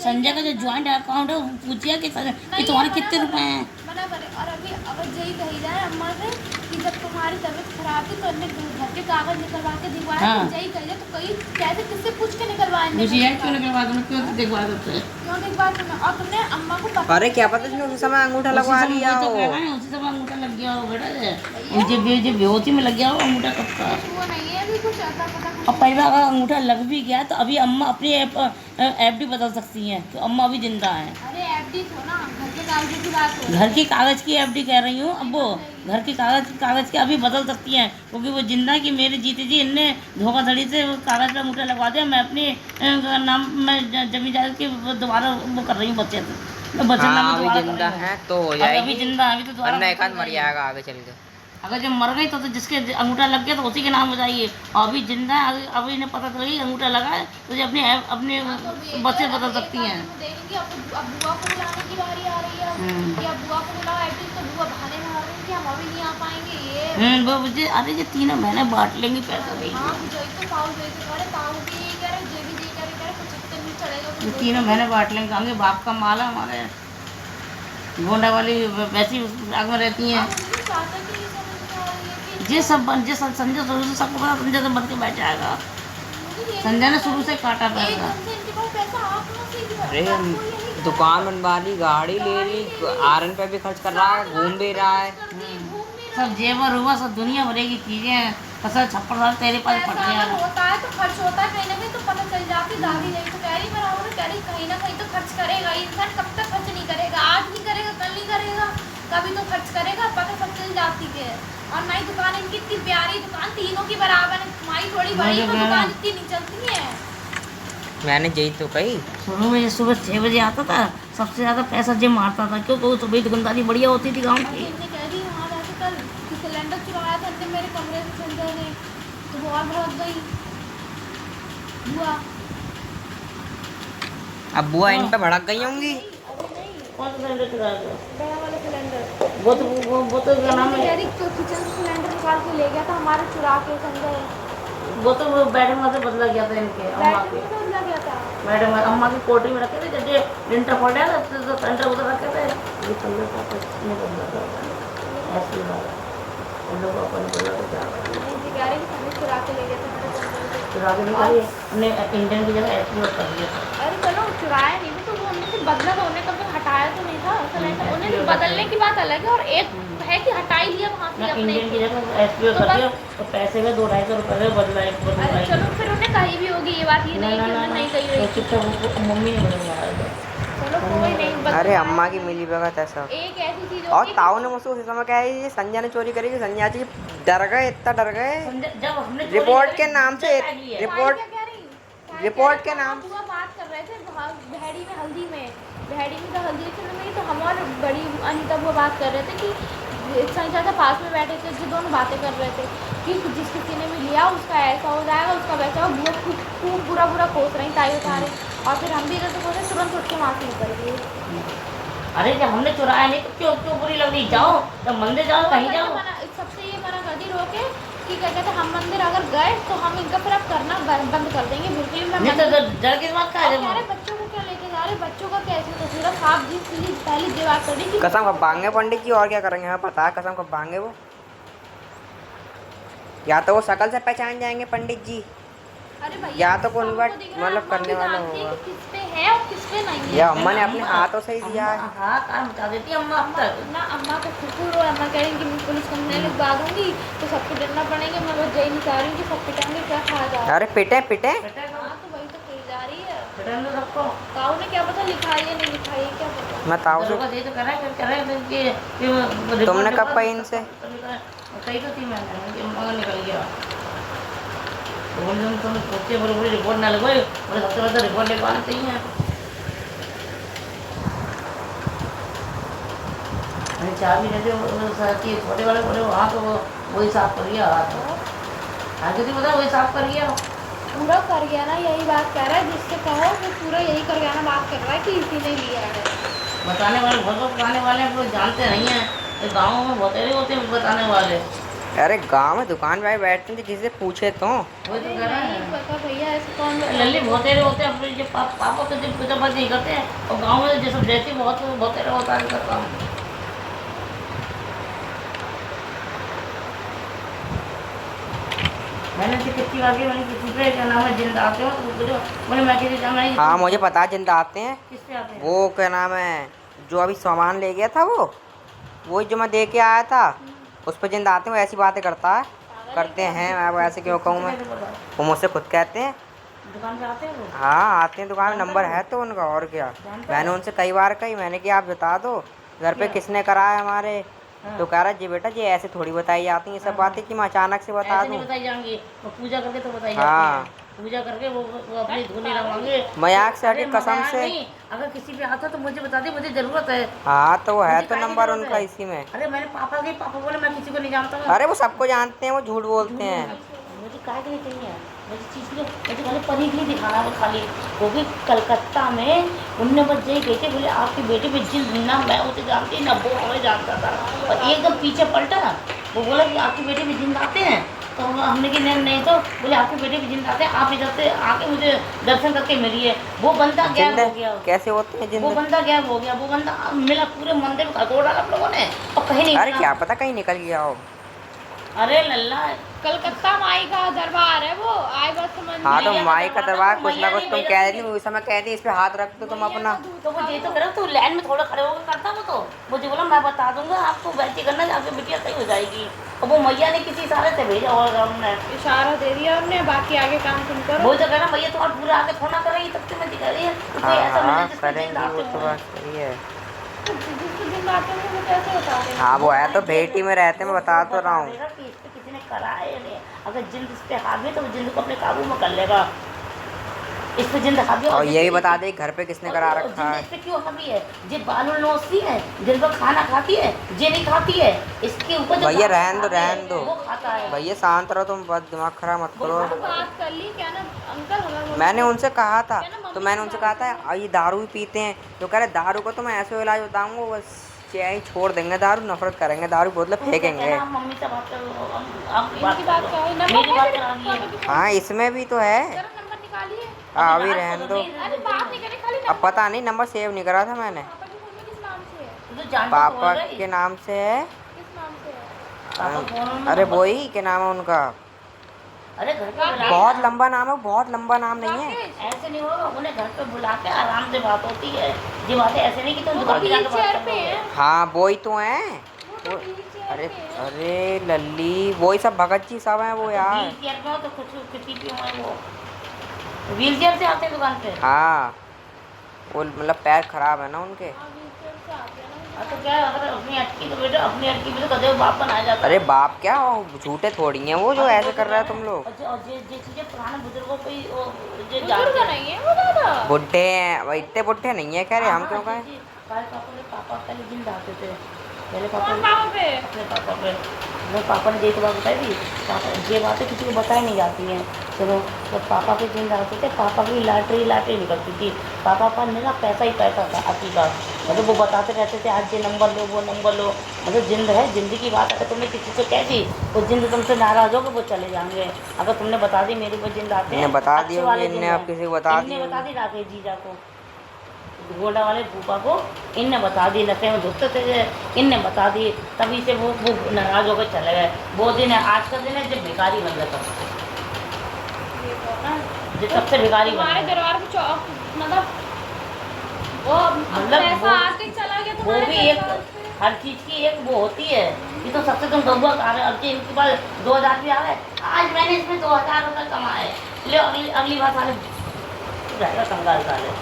संजय का जो ज्वाइंट अकाउंट है वो पूछिए कि तुम्हारे कितने रुपए हैं। बराबर है। और अभी अगर यही कही जाए अम्मा से कि जब तुम्हारी तबीयत खराब थी तो इनने घर के कागज निकलवा के दिखवाए, हाँ। यही कही जाए तो कई कैसे किससे पूछ के निकलवाए, मुझे यार क्यों निकलवा दूँ, क्यों दिखवा देते हैं। क्यों दिखवा तुम्हें? और तुमने अम्मा को पता अरे क्या पता उसने उस समय अंगूठा लगवा लिया हो। उसी समय अंगूठा लग गया हो बेटा, जब बेहोशी में लग गया हो अंगूठा कब का। वो नहीं है अभी कुछ आता पता कुछ और पहली बार अगर अंगूठा लग भी गया तो अभी अम्मा अपनी FD बदल सकती हैं कि अम्मा अभी जिंदा हैं। अरे एफडी तो ना घर के मुआवजे की बात हो रही घर की कागज की एफडी कह रही हूँ। अब वो घर की कागज की अभी बदल सकती हैं, क्योंकि वो जिंदा की मेरे जीते जी इनने धोखाधड़ी से वो कागज पे अंगूठा लगवा दिया। मैं अपनी नाम में जमीन जायदाद की दोबारा वो कर रही हूँ, बच्चे मैं बचत नाम हाँ में अभी दोबारा कर जिंदा रही हूँ। है तो हो अभी जाएगी, जिंदा है, अभी तो दोबारा वरना एक बचत आध मर जाएगी। जाएगा आगे चल के। अगर जब मर गई तो जिसके अंगूठा लग गया तो उसी के नाम हो जाइए। और अभी जिंदा है, अभी इन्हें पता चल गई अंगूठा लगा है तो ये अपनी अपनी बच्चे बदल सकती हैं। देखेंगे अब बुआ को बुलाने की बारी आ रही है कि अब बुआ को बुलाओ एटलीस्ट, तो बुआ बहाने मार रही है कि हम अभी नहीं आ पाएंगे ये। वो मुझे अरे ये तीनों बहनें बांट लेंगी पैसे भी। हाँ जो तो पाऊ जो तो करे पाऊ भी यही कह रहे, जे भी यही कह रहे 75 नहीं चढ़ेगा ये तो तीनों बहनें बांट लेंगे, कहेंगे बाप का माल है हमारे। गोंडा वाली वैसी आग में रहती हैं। मुझे चाहता कि ये समझ में आ रही है कि ये सब बन जे संजय शुरू से सबको पता, संजय तो बन के बैठ जाएगा। मुझे ये संजय ने शुरू से काटा पैसा। एकदम से इनके पास पैसा आ कहाँ से कि अरे आपको यही दुकान बनवा ली, गाड़ी ले ली, आयरन पे भी खर्च कर रहा है, घूम भी रहा है। सब जेवर हुआ, सब दुनिया भरे की चीजें, फसल छप्पर साल तेरे पास पड़ पैसा गया। अगर होता है तो खर्च होता है कहीं ना कहीं, तो पता चल जाती। दादी नहीं तो कह रही बराबर कह रही कहीं ना कहीं तो खर्च करेगा ही। इंसान कब तक खर्च नहीं करेगा, आज नहीं करेगा कल नहीं करेगा, कभी तो खर्च करेगा, पता सब चल जाती है। और नई दुकान इनकी इतनी प्यारी दुकान, तीनों की बराबर है, तुम्हारी थोड़ी बड़ी है, दुकान इतनी नहीं चलती है। मैंने यही तो कही। शुरू में सुबह 6 बजे आता था, सबसे ज्यादा पैसा जे मारता था, क्योंकि सुबह दुकानदारी बढ़िया होती थी गाँव की। इनने कह दी वहाँ जाके कल कि सिलेंडर चुराया था इनने मेरे कमरे से संजय ने, तो वो और भड़क गई बुआ। अब बुआ इन पे भड़क गई होंगी। अरे नहीं, कौन सा सिलेंडर चुराया था? बड़ा वाला सिलेंडर वो तो क्या नाम है, तो किचन सिलेंडर निकाल के ले गया था हमारे, चुरा के संजय। वो तो वो मैडम से बदला गया था इनके अम्मा बैटरी के। में बदला गया था। मैडम अम्मा की कोठी में रखे थे, जब ये लिंटर फोड़ गया तो सेंटर उधर रखे थे। ये पंद्रह का कुछ नहीं बदला था, ऐसी बात है। उन लोगों को अपन बोला तो क्या करें? नहीं जी कह रही कि संजय चुरा के ले गया था मेरे संजय से। चुरा के निकाली, हमने इंडियन की जगह ऐसी बात कर दिया था। अरे चलो चुराया नहीं तो वो हमने से बदला, तो उन्हें कभी हटाया तो नहीं था सिलेंडर, उन्हें बदलने की बात अलग है, और एक है कि हटा ही लिया वहाँ से अपने। इंडियन की जगह ऐसी बात कर दिया तो पैसे में 200-250 रुपये में बदला एक बदला। अरे चलो फिर उन्हें कही भी होगी ये बात, ये नहीं कि उन्हें नहीं कही होगी। चुपचाप मम्मी ने बदलवाया था। चलो कोई नहीं, अरे अम्मा की मिली भगत ऐसा। एक ऐसी चीज और होगी ताऊ ने मुझसे उसी समय कहा ये संजय ने चोरी करी, संजय जी डर गए, इतना डर गए। जब हमने चोरी रिपोर्ट करी, के नाम से है। रिपोर्ट क्या कह रही? रिपोर्ट के नाम हुआ बात कर रहे थे भेड़ी में हल्दी में, भेड़ी में तो हल्दी में, तो हम और बड़ी अनिता वो बात कर रहे थे कि सही ज़्यादा पास में बैठे थे, जो दोनों बातें कर रहे थे कि जिस किसी ने भी लिया उसका ऐसा हो जाएगा, उसका वैसा हो। वो खूब बुरा कोस रही ताई उठा रहे, और फिर हम भी इधर से बोले, तुरंत उठ के माफ़ी निकल गई। अरे जब हमने चुराया नहीं तो क्यों क्यों बुरी लग रही? जाओ जब मंदिर जाओ, कहीं जाओ। सबसे ये मना कर दी रोके कि क्या कहते, हम मंदिर अगर गए तो हम इनका फिर अब करना बंद कर देंगे बिल्कुल। मैं नहीं तो डर की बात का है। कह रहे बच्चों को क्या लेके जा रहे, बच्चों का कैसे तो पूरा साफ जी पहले ये बात कर दी कि कसम खपाएंगे पंडित जी, और क्या करेंगे हमें पता है, कसम खपाएंगे वो। या तो वो शकल से पहचान जाएंगे पंडित जी, अरे भैया या तो कोई हमको दिख रहा है, मतलब अम्मा करने भी वाला जानती है होगा। कि किस पे है और किस पे नहीं है। या अम्मा ने अपने हाथों से ही दिया है। हाँ काम बता देती है अम्मा अब तक। ना अम्मा को कुकुर, और अम्मा कह रही कि मैं पुलिस कंप्लेन लिखवा दूंगी तो सबको डरना पड़ेगा। मैं बस यही नहीं चाह रही कि सब पिटाएंगे, क्या खाया जा रहा अरे पिटे पिटे। है। हाँ तो वही तो कही जा रही है। पिटाएंगे सबको। ताऊ ने क्या पता लिखा है या नहीं लिखा है, क्या पता। मैं ताऊ से यही तो करे तुमने कब पाई इनसे? कही तो थी मैंने, मगर निकल गया। तो बोले तुम सोचे बोले रिपोर्ट ना लगवाए, बोले सबसे पहले रिपोर्ट लिखवाना चाहिए। मैंने चाबी दे दी छोटे वाले, बोले वहाँ तो वही साफ कर गया, आगे तो बता वही साफ कर गया। पूरा कर गया ना, यही बात कह रहा है, जिससे कहो वो पूरा यही कर गया ना, बात कर रहा है कि इसी ने लिया है। बताने वाले बहुत बताने वाले हैं, लोग जानते नहीं हैं। तो गाँव में बहुत होते हैं बताने वाले। अरे गांव में दुकान भाई बैठते थे, किसी से पूछे तो। वही तो कह रहे नहीं हैं। पता भैया, ऐसे कौन लल्ली बहुतेरे होते हैं अपने जो पापा के दिन पूजा पाठ नहीं करते हैं, और गांव में जैसे जैसे बहुत बहुतेरे होता है इनका काम। मैंने तो कितनी बार की, मैंने किसी पे क्या नाम है जिंदा आते हो तो पूछो, बोले मैं किसी जाना नहीं। हाँ मुझे पता है जिंदा आते हैं। किस पे आते हैं? वो क्या नाम है जो अभी सामान ले गया था, वो वही जो मैं दे के आया था, उस पर जिंदा आते हैं। वो ऐसी बातें करता है, करते हैं। मैं ऐसे क्यों कहूँ मैं, वो मुझसे खुद कहते हैं। दुकान पे आते हैं वो? हाँ आते हैं दुकान में, नंबर है तो उनका, और क्या। मैंने उनसे कई बार कही, मैंने कि आप बता दो, घर पे किसने करा है हमारे। हाँ। तो कह रहा जी बेटा जी ऐसे थोड़ी बताई जाती हैं सब बातें कि मैं अचानक से बता ऐसे नहीं दूं। बताई जाएंगी, वो पूजा करके तो बताई हाँ। जाती है। पूजा करके वो अपनी धुनी रवाएंगे। मजाक से अरे हटी कसम मजाक से। नहीं, अगर किसी पे आता तो मुझे बता दे, मुझे जरूरत है। हाँ तो वो है मुझे तो काहे की नंबर जरूरत उनका है? इसी में। अरे मैंने पापा बोले मैं किसी को नहीं जानता हूँ। अरे वो सबको जानते हैं, वो झूठ बोलते हैं। मुझे काहे के नहीं चाहिए, मुझे चीज़ के मुझे खाली परी के लिए दिखाना है खाली। वो भी कलकत्ता में 19 बजे गए थे, बोले आपकी बेटी भी जिन ना मैं उसे जानती ना वो हमें जानता था। और एकदम पीछे पलटा, वो बोला कि आपकी बेटी भी जिंदा आते हैं। तो हमने कि नहीं तो बोले आपकी बेटी भी जिंदा आते हैं, आप इधर से आके मुझे दर्शन करके मिलिए। वो बंदा गायब हो गया। कैसे होते हैं वो जिंदा? बंदा गायब हो गया, वो बंदा मिला पूरे मंदिर में खटोर डाला आप लोगों ने और कहीं नहीं अरे मिला। क्या पता कहीं निकल गया हो। अरे लल्ला कलकत्ता माई का दरबार है वो, आए बस समझ हाँ में तो मैया माई का का दरबार दरबार कुछ ना कुछ तुम कह रही उस समय कह दी इस पे हाथ रख दो तुम अपना। तो वो ये तो करो, तो लाइन में थोड़ा खड़े होकर करता वो तो मुझे बोला मैं बता दूंगा आपको, वैसे करना आपकी बिटिया सही हो जाएगी। और वो मैया ने किसी इशारे से भेजा और हमने इशारा दे दिया हमने, बाकी आगे काम तुम करो। वो तो कह रहा भैया तो और पूरा आके फोन करेगी तब से मैं दिखा रही है तो कोई ऐसा हाँ मिले जिसमें करेंगे जिंदा वो आते तो हो। बात सही है। जिसके दिन आते हैं वो कैसे बता देंगे। हाँ वो है तो भेटी में रहते मैं बता तो रहा हूँ। देगा कि इस पे किसी ने करा है या नहीं। अगर जिंद इस पे हावी तो वो जिंद को अपने काबू में कर लेगा। इस पे जिंद हावी और ये भी बता दे घर पे किसने करा रखा है। इस पे क्यों हावी है, जे बालू नोचती है, जिन पर खाना खाती है, जे नहीं खाती है, इसके ऊपर जो भैया दांत रहन दो खाते हैं, रहन दो वो खाता है। भैया शांत रहो तुम, बस दिमाग खराब मत करो। बात कर ली क्या ना अंकल, हमारे मैंने उनसे कहा था तो मैंने उनसे कहा था और ये दारू भी पीते हैं तो कह रहे दारू को तो मैं ऐसे इलाज बताऊंगा बस चाय छोड़ देंगे, दारू नफरत करेंगे, दारू बोतल फेंकेंगे। कहना, मम्मी से बात करो, आप इनकी बात क्या है, नंबर मेरी बात है करा रही है। हाँ इसमें भी तो है। जरा नंबर निकालिए। अभी रहने दो। अरे बात नहीं करें खाली अब पता नहीं नंबर सेव नहीं करा था मैंने। पापा की फोन में किस नाम से है, तो जानता तो पापा होगा ही। के नाम से है। किस नाम से है। पापा फोन में अरे वो ही क्या नाम है उनका। अरे घर पे बुला बहुत लंबा नाम है, बहुत लंबा नाम नहीं है। ऐसे नहीं होगा, उन्हें घर पे बुला के आराम से बात होती है। ये बातें ऐसे नहीं कि तुम दुकान पे जाके बात व्हीलचेयर कर पे लोगे। है, हाँ वो ही तो है। वो तो व्हीलचेयर अरे पे है। अरे लल्ली वही सब भगत जी सब हैं वो यार। व्हील चेयर में हो तो कुछ किसी पे हो वो व्हील चेयर से आते हैं दुकान पे। हाँ वो मतलब पैर खराब है ना उनके। हाँ, व्हीलचेयर से आते हैं ना। तो क्या है, अगर अपनी अटकी तो बेटा अपनी अटकी भी तो कदे बाप बनाया जाता अरे है। बाप क्या वो झूठे थोड़ी हैं वो जो ऐसे कर रहा है तुम लोग। और जे चीजें पुराने बुजुर्गों पे जो बुजुर्ग जानते नहीं है वो दादा। बुढ़े हैं वो, इतने बुढ़े नहीं है कह रहे हम क्यों कहें। पापा पहले जिंदा आते थे, पहले कौन पापा पापा पे। अपने पापा पे वो पापा ने एक बात बताई थी। पापा ये बातें किसी को बताई नहीं जाती हैं। चलो तो पापा के जिंदा होते थे, पापा की लाटरी निकलती थी, पापा पर मेरा पैसा ही पैसा था अति का। मतलब वो बताते रहते थे आज ये नंबर लो वो नंबर लो। मतलब जिंद है, जिंदगी की बात अगर तुमने किसी से कह दी वो जिंद तुमसे नाराज होगा वो चले जाएंगे। अगर तुमने बता दी मेरे को जिंद आते हैं, इन्हें बता अच्छे दिया वाले इनने जिंद अब हैं। किसी को बता इनने दिया। बता दी राकेश जीजा को, गोंडा वाले भूपा को इनने बता दी, नशे में धुतते थे इनने बता दी, तभी से वो नाराज होकर चले गए। वो दिन है, आज का दिन है जब भिखारी बन गया था, ये कौन है? जो सबसे भिखारी बन तुम्हारे गया। दरबार में चौक मतलब वो मतलब पैसा वो- आके चला गया वो तुम्हारे भी एक दरबार से। हर चीज की एक वो होती है। ये तो सबसे तुम गौरव आ रहे, अब इनके पास 2000 रुपया आ गए, आज मैंने इसमें 2000 रुपये कमाए, ले अगली बार साले जाएगा कंगाल साले।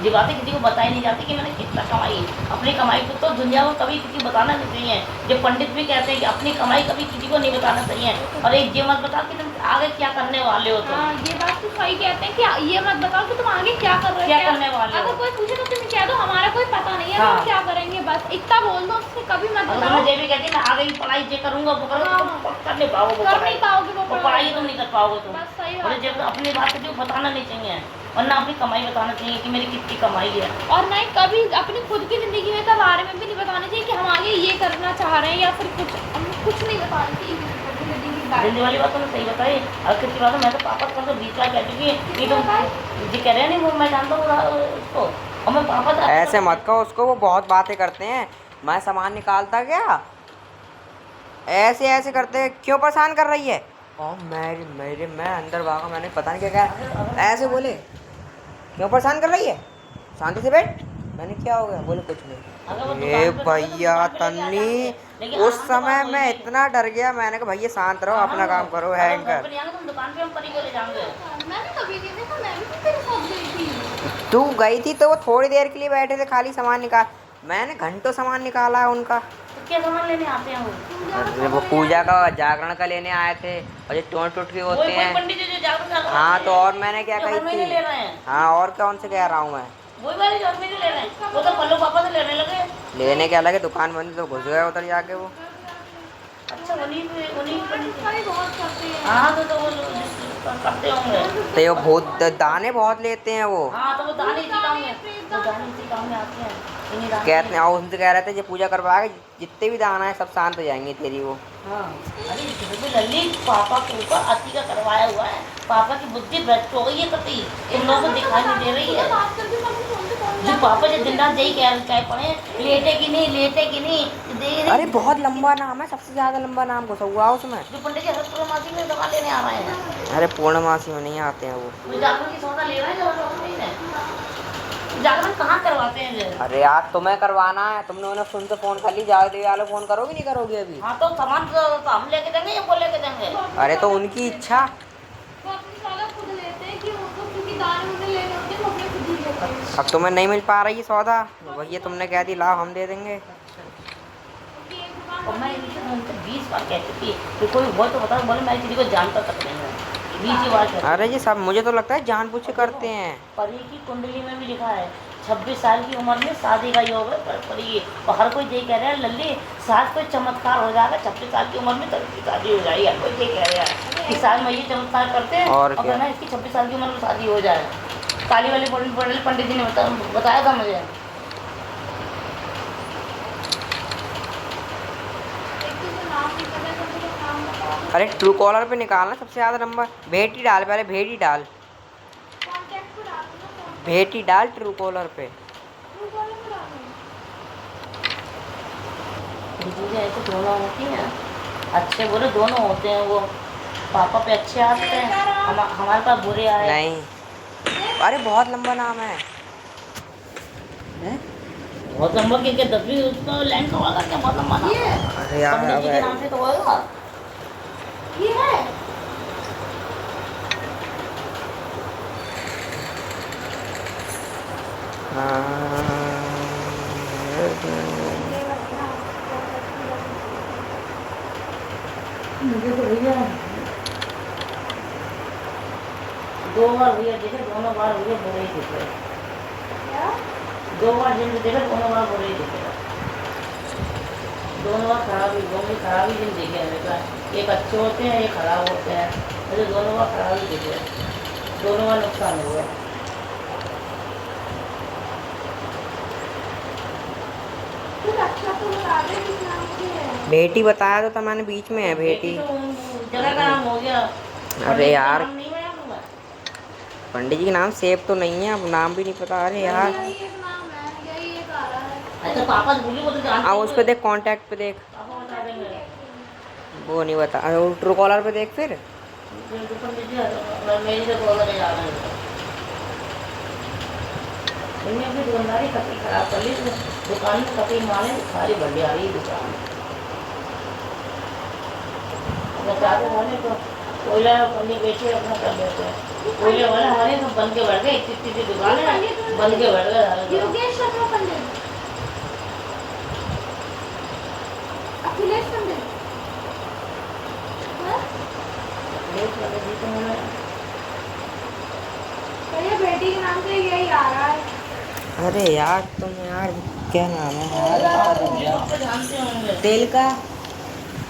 ये बातें किसी को बताई नहीं जाती कि मैंने कितना कमाई। अपनी कमाई को तो दुनिया को कभी किसी को बताना नहीं चाहिए। जो पंडित भी कहते हैं कि अपनी कमाई कभी किसी को नहीं बताना चाहिए। और एक ये मत बताओ कि तुम आगे क्या करने वाले हो। तुम हाँ ये बात तो सही कहते हैं कि ये मत बताओ कि तुम आगे क्या कर रहे हो, क्या करने वाले हो। अगर कोई पूछे तो तुम कह दो हमारा कोई पता नहीं है हाँ। हम क्या करेंगे, बस इतना बोल दो, उससे कभी मत अगर बताओ। मैं ये भी कहती मैं आगे की पढ़ाई ये करूंगा वो करूंगा, हाँ। तुम कर नहीं पाओगे वो कर पढ़ाई। नहीं पाओगे वो वो पढ़ाई तुम नहीं कर पाओगे तुम। बस सही और बात जब है। अपनी बात जो बताना नहीं चाहिए, और ना अपनी कमाई बताना चाहिए कि मेरी कितनी कमाई है। और नहीं कभी अपनी खुद की जिंदगी में के बारे में भी नहीं बताना चाहिए कि हम आगे ये करना चाह रहे हैं या फिर कुछ नहीं बताना चाहिए किसी को अपनी जिंदगी के बारे जिंदगी में। वाली बात तो सही बताई। और किसी बात मैं तो पापा को 20 बार कह चुकी है कि तुम जी कह रहे हैं नहीं वो मैं जानता हूँ उसको, और मैं पापा से ऐसे मत कहो उसको, वो बहुत बातें करते हैं। मैं सामान निकालता क्या ऐसे ऐसे करते क्यों परेशान कर रही है। और मैं अंदर भागा, मैंने पता नहीं क्या कहा, ऐसे बोले क्यों परेशान कर रही है, शांति से बैठ। मैंने क्या हो गया, बोले कुछ अगर वो नहीं। ए दुकान पे भैया दुकान पे लेके आ तन्नी जाते हैं। लेकिन उस आराम से समय बात मैं होगी। इतना डर गया, मैंने कहा भैया शांत रहो अपना काम करो अगर हैंग घर कर। पे नहीं आएंगे तुम दुकान पे हम परी को ले जाएंगे। मैंने कभी नहीं देखा, मैं भी तो तेरे साथ गई थी। तू गई थी तो वो थोड़ी देर के लिए बैठे थे खाली सामान निकाल, मैंने घंटों सामान निकाला है उनका। तो क्या सामान लेने आते हैं वो? अरे वो पूजा का जागरण का लेने आए थे, और ये टूट टूट के होते वही हैं। पंडित जी जो जागरण करवाते हाँ हैं, तो और मैंने क्या जो कही हर महीने थी। ले रहे हैं। हाँ और कौन से कह रहा हूँ मैं। वही वाले जो हर महीने ले रहे हैं, वो तो पल्लू पापा से लेने लगे। लेने क्या लगे, दुकान बंद तो घुस गए उधर जाके वो। अच्छा उन्हीं पंडित उसका भी बहुत करते हैं। हाँ तो वो करते होंगे। तो ये बहुत दाने बहुत लेते हैं वो। हाँ तो वो दाने इसी काम में, वो दाने इसी काम में आते हैं, इन्हीं दाने कहते में। हैं, और उनसे कह रहे थे ये पूजा करवा के जितने भी दाना है सब शांत हो जाएंगे तेरी वो। हाँ अरे फिर भी लल्ली पापा के ऊपर अति का करवाया हुआ है। पापा की बुद्धि भ्रष्ट हो गई है कति, इन लोगों को दिखाई नहीं दे रही है। बात करके मम्मी फोन पे कॉल जो पापा जो दिन रात यही कह पड़े, लेटे कि नहीं लेटे कि नहीं, दे रही। अरे बहुत लंबा नाम है, सबसे ज्यादा लंबा नाम घुसा हुआ है उसमें। जो पंडित जी हर पूर्णमासी में दवा लेने आ रहे हैं। अरे पूर्णमासी में नहीं आते हैं वो। वो जागरण की सौदा ले रहे हैं, जागरण नहीं है। जागरण कहाँ करवाते हैं जो? अरे यार तुम्हें करवाना है, तुमने उन्हें सुन से फोन कर ली, जाओ दे वाले फोन करोगे नहीं करोगे अभी। हाँ तो सामान तो हम लेके देंगे या वो लेके देंगे? अरे तो उनकी इच्छा। वो अपनी सौदा खुद लेते हैं कि उनको क्योंकि दान उन्हें लेने होते हैं, वो अपने खुद ही लेते हैं। अब तुम्हें नहीं मिल पा रही है सौदा, भैया तुमने कह दी लाओ हम दे देंगे। क्योंकि एक दुकान और मैं इनसे उनसे 20 बार कह चुकी कि कोई हो तो बताओ, बोले मैं किसी को जानता तक नहीं हूँ। 20 बार कहती। अरे ये सब मुझे तो लगता है जानबूझ के करते हैं। परी की कुंडली में भी लिखा है 26 साल की उम्र में शादी का योग है परी। और हर कोई यही कह रहा है लल्ली सास कोई चमत्कार हो जाएगा, 26 साल की उम्र में तभी शादी हो जाएगी। हर कोई यही कह रहा है कि साल में ये चमत्कार करते हैं और और क्या। कहना इसकी 26 साल की उम्र में शादी हो जाए। काली वाली पंडित जी ने बताया था मुझे। एक तो जो नाम नहीं पता है, तो नाम बताओ। अरे ट्रू कॉलर पे निकालना सबसे ज्यादा नंबर, भेटी डाल पहले, भेटी डाल, कॉन्टैक्ट पे डाल दो ना, भेटी डाल ट्रू कॉलर पे। ट्रू कॉलर पे डाल दो। चीज़ें ऐसे दोनों होती हैं, अच्छे बुरे दोनों होते हैं। वो पापा पे अच्छे आते हैं, हमारे पास बुरे आए। नहीं अरे बहुत लंबा नाम है। बहुत लंबा के 10वीं उसका लाइन का होगा क्या, बहुत लंबा नाम है। अरे यार पंडित जी के नाम से तो होगा। ये है मुझे तो भैया 2 बार भैया देखे, दोनों बार भैया बुरे ही दिखे। क्या? 2 बार जिन देखे, दोनों बार बुरे ही दिखे। दोनों बार खराब ही जिन देखे हमेशा। एक अच्छे होते हैं, एक खराब होते हैं। मुझे दोनों बार खराब ही दिखे, दोनों बार नुकसान हुआ। कुछ अच्छा तो बता दे किस नाम से है। भेटी बताया तो मैंने बीच में है भेटी। तो जगह का नाम हो गया। अरे यार नाम नहीं है आपका? पंडित जी के नाम सेव तो नहीं है, अब नाम भी नहीं पता। अरे यार यही एक नाम है, यही एक आ रहा है। अच्छा पापा से भूली, वो तो जानते हाँ हैं। उस पे देख, कांटेक्ट पे देख, पापा बता देंगे। वो नहीं बता। ट्रू कॉलर पे देख फिर। मेरी तो कॉल जा रहा है। इन्हें अपनी दुकानदारी कभी खराब कर ली, दुकान में कभी माले सारी बढ़िया आ रही दुकान। चाहते वाले तो कोयला पन्नी बेचे अपना कर लेते हैं। कोयले वाले हमारे सब बन के बैठ गए, इतनी दुकान है बन के बैठ गए। योगेश शर्मा पंडित, अखिलेश पंडित, हाँ? तो ये बेटी के नाम से यही आ रहा है। अरे यार तुम यार क्या नाम है यार, जानते होंगे तेल का।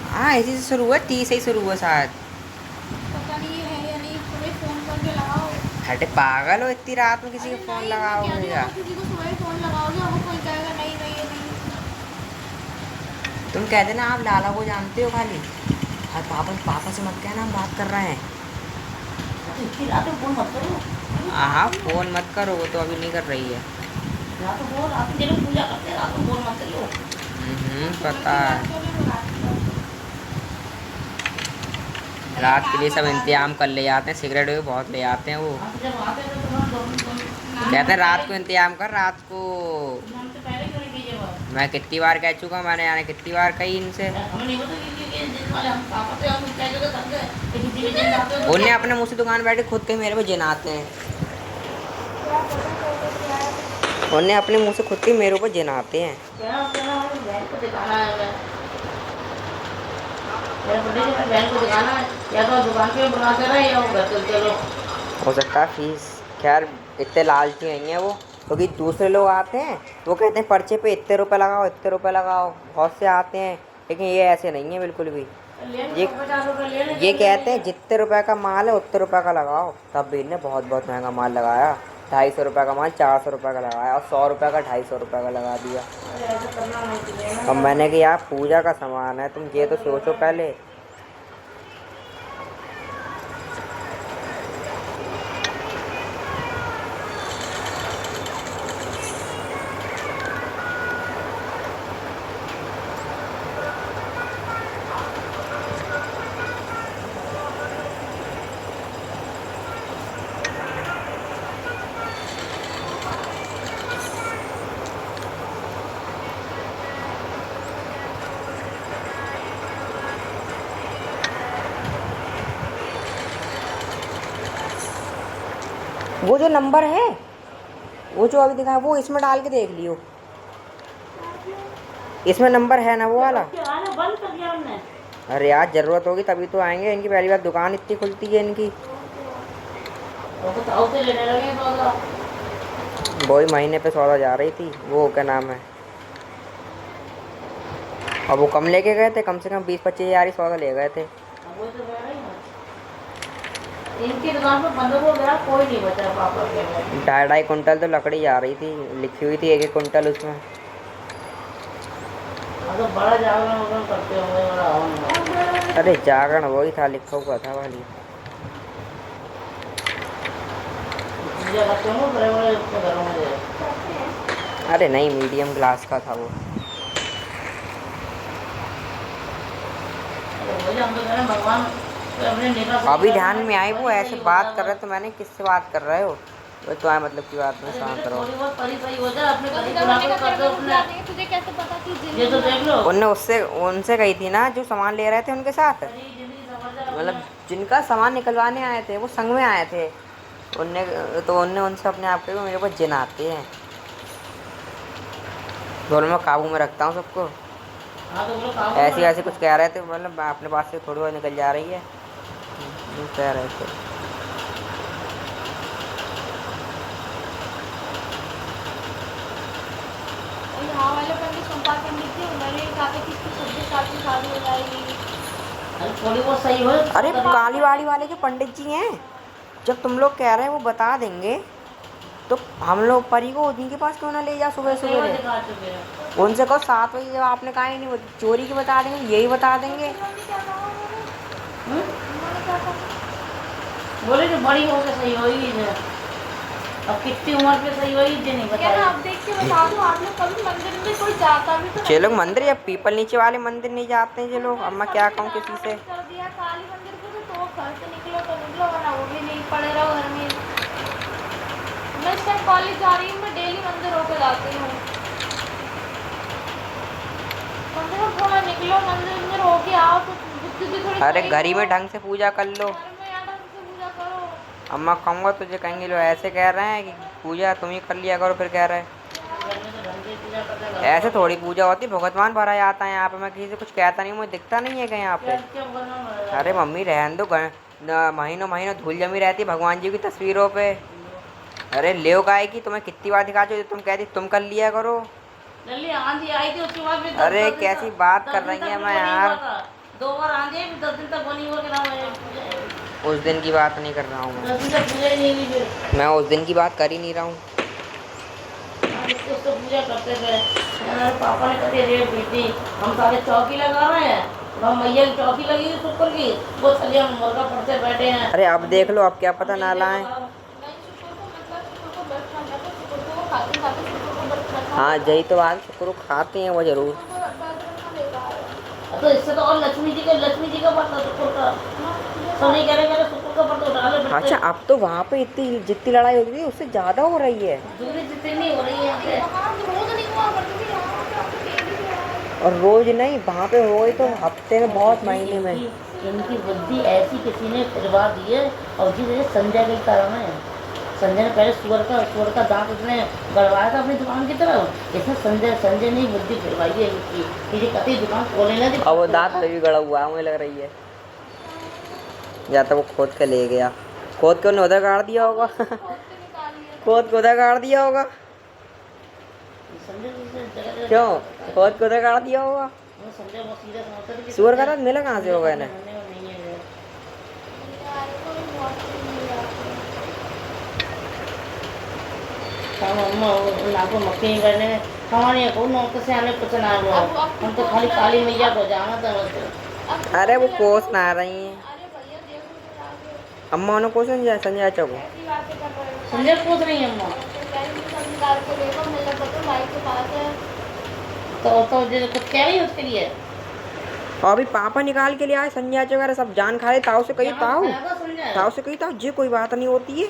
हाँ इसी से शुरू हुआ, 30 से ही शुरू हुआ शायद। पता नहीं ये है या नहीं, सुबह फोन करके लगाओ। हटे पागल हो, इतनी रात में किसी अरे को फोन नहीं, लगाओगे क्या क्या? किसी को सुबह फोन लगाओगे वो कोई कहेगा नहीं नहीं ये नहीं। तुम कह देना आप लाला को जानते हो खाली। हाँ पापा से मत कहना हम बात कर रहे हैं। इतनी रात में फोन मत करो। हाँ फोन मत करो, वो तो अभी नहीं कर रही है। रात को बोल, रात में पूजा करते हैं, रात को बोल मत करियो। पता है, रात के लिए सब इंतजाम कर ले जाते हैं, सिगरेट भी बहुत ले जाते हैं वो। जब आते हैं तो तुम्हारा कहते हैं रात को इंतजाम कर, रात को। हमसे पहले क्यों नहीं कीजिए बात? मैं कितनी बार कह चुका, मैंने यानी कितनी बार कही इनसे। हमें नहीं पता कि जिन वाले हम पापा से हम कह जो समझे कि किसी भी दिन जाते हो उन्हें अपने मुँह से दुकान बैठे खुद के मेरे पे जिनाते हैं। उन्हें अपने मुंह से खुद के मेरे ऊपर जिनाते हैं। कहना मेरी बहन को दिखाना है। मेरे बर्थडे की मेरी बहन को दिखाना है, या तो दुकान पे बनाते रहे या वो घर चलते रहो। हो सकता है फीस। खैर इतने लालची नहीं है वो, क्योंकि दूसरे लोग आते हैं वो कहते हैं पर्चे पे इतने रुपए लगाओ, इतने रुपए लगाओ। बहुत से आते हैं, लेकिन ये ऐसे नहीं है बिल्कुल भी। ये कहते हैं जितने रुपए का माल है उतने रुपए का लगाओ। तब भी इन्हें बहुत बहुत महंगा माल लगाया। 250 रुपये का माल 400 रुपये का लगाया, और 100 रुपये का 250 रुपये का लगा दिया। अब मैंने कहा यार पूजा का सामान है, तुम ये तो सोचो पहले। वो जो नंबर है, वो जो अभी दिखा, वो इसमें डाल के देख लियो। इसमें नंबर है ना वो वाला। बंद कर दिया हमने। अरे यार जरूरत होगी तभी तो आएंगे। इनकी पहली बार दुकान इतनी खुलती है इनकी। लेने लगे वही महीने पे सौदा जा रही थी, वो क्या नाम है। और वो कम लेके गए थे, कम से कम 20-25 हज़ार ही सौदा ले गए थे। इनकी दुकान पर बंद हो गया, कोई नहीं बचा पापा के। 2.5 कुंटल तो लकड़ी जा रही थी, लिखी हुई थी 1-1 कुंटल उसमें। तो बड़ा जागरण करते होंगे, बड़ा होंगे। अरे जागरण वही था, लिखा हुआ था वाली। अरे नहीं, मीडियम ग्लास का था वो। भगवान अभी ध्यान में आई वो ऐसे बात कर रहे, तो मैंने किससे बात कर रहे हो। वो तो है मतलब की बात में शांत रहो। उनने उनसे कही थी ना जो सामान ले रहे थे उनके साथ, मतलब जिनका सामान निकलवाने आए थे वो संग में आए थे। उनने उनसे अपने आप को मेरे ऊपर जिनाते हैं। बोलो मैं काबू में रखता हूँ सबको। ऐसे ऐसे कुछ कह रहे थे, मतलब अपने पास से थोड़ी बहुत निकल जा रही है, कह रहे थे। यहाँ वाले पंडित सोमवार पंडित जी, उन्होंने कहा था कि इसकी सब्जी काफी शादी हो जाएगी। थोड़ी बहुत सही हो। अरे कालीवाड़ी वाले जो पंडित जी हैं, जब तुम लोग कह रहे हैं वो बता देंगे, तो हम लोग परी को उनके पास क्यों ना ले जा सुबह सुबह। उनसे कहो 7 बजे, जब आपने कहा ही नहीं चोरी की बता देंगे, यही बता देंगे। बोले जो बड़ी हो के सही होगी, अब कितनी उम्र पे सही होगी ये नहीं बता। आप देख के बता दो, आप लोग कभी मंदिर में कोई जाता भी तो ये लोग मंदिर या पीपल नीचे वाले मंदिर नहीं जाते हैं ये लोग। अब मैं क्या कहूँ किसी से। कर दिया काली मंदिर को, तो घर से निकलो तो निकलो, वरना वो भी नहीं, पड़े रहो घर में। मैं इस टाइम कॉलेज जा रही हूँ, मैं डेली मंदिर होकर जाती हूँ। मंदिर में थोड़ा निकलो, मंदिर होके आओ तो बुद्धि भी थोड़ी। अरे घर ही में ढंग से पूजा कर लो। अम्मा कहूँगा तुझे कहेंगे लो ऐसे कह रहे हैं कि पूजा तुम ही कर लिया करो, फिर कह रहे हैं ऐसे थोड़ी पूजा होती। भगवान भरा जाता है यहाँ पे। मैं किसी से कुछ कहता नहीं, मुझे दिखता नहीं है कहीं यहाँ पे। अरे मम्मी रहन दो, महीनों महीनों धूल जमी रहती है भगवान जी की तस्वीरों पे। अरे ले गाय की तुम्हें कितनी बार दिखा जो तुम कहती तुम कर लिया करो। आंधी आई थी उसके बाद भी। अरे कैसी बात कर रही है मैं यार। 2 बार आंधी आई, 10 दिन तक बनी हुआ के नाम। उस दिन की बात नहीं कर रहा हूँ मैं उस दिन की बात कर ही नहीं रहा हूँ। उसको पूजा करते थे, पापा ने कभी रेट दी थी। हम सारे चौकी लगा रहे हैं, हम मैया की चौकी लगी थी शुक्र की, वो चलिए हम मुर्गा पड़ते बैठे हैं। अरे अब देख लो, अब क्या पता ना लाएं। हाँ यही तो बात, शुक्र खाते हैं वो जरूर। तो इससे तो और लक्ष्मी जी का पड़ता शुक्र का। तो नहीं कह रहे शुक्र का पड़ता उठा लो। अच्छा अब तो वहाँ पे इतनी जितनी लड़ाई होती थी उससे ज्यादा हो रही है। दूरी जितनी हो रही है और रोज नहीं, वहाँ पे हो गई तो हफ्ते में, बहुत महीने में। इनकी बुद्धि ऐसी किसी ने फिरवा दी है, और जिसे संजय के कारण है। संजय ने पहले सुअर का दांत उसने गड़वाया था अपनी दुकान की तरफ। इसमें संजय ने बुद्धि फिरवाई है कि ये कतई दुकान खोलने लगी। अब वो दांत में भी गड़ा हुआ है, मुझे लग रही है। या तो वो खोद के ले गया, खोद के उन्हें उधर गाड़ दिया होगा। खोद के निकाल लिया। खोद के उधर गाड़ दिया होगा। संजय जगह क्यों खोद के उधर गाड़ दिया होगा? संजय वो सीधा समझता था कि सुअर का दांत मिला कहाँ से होगा इन्हें? नहीं है। यार कोई बहुत नहीं आता। हम अम्मा नाको मक्खी नहीं करने हमारे को नौकर से आने कुछ ना हुआ। हम तो खाली काली मैया को जाना था बस। अरे वो कोस ना आ रही हैं। अरे भैया देखो तो आगे अम्मा उन्हें कोस नहीं जाए संजय चाचा को। ऐसी बातें कर रहे हो। संजय पूछ रही है अम्मा। सब निकाल के देखो, मेरा पता भाई के पास है। तो जो कुछ कह रही है उसके लिए और अभी पापा निकाल के लिए आए संजय चाचा वगैरह सब जान खा रहे। ताऊ से कही, ताऊ ताऊ से कही, ताऊ जी कोई बात नहीं होती है।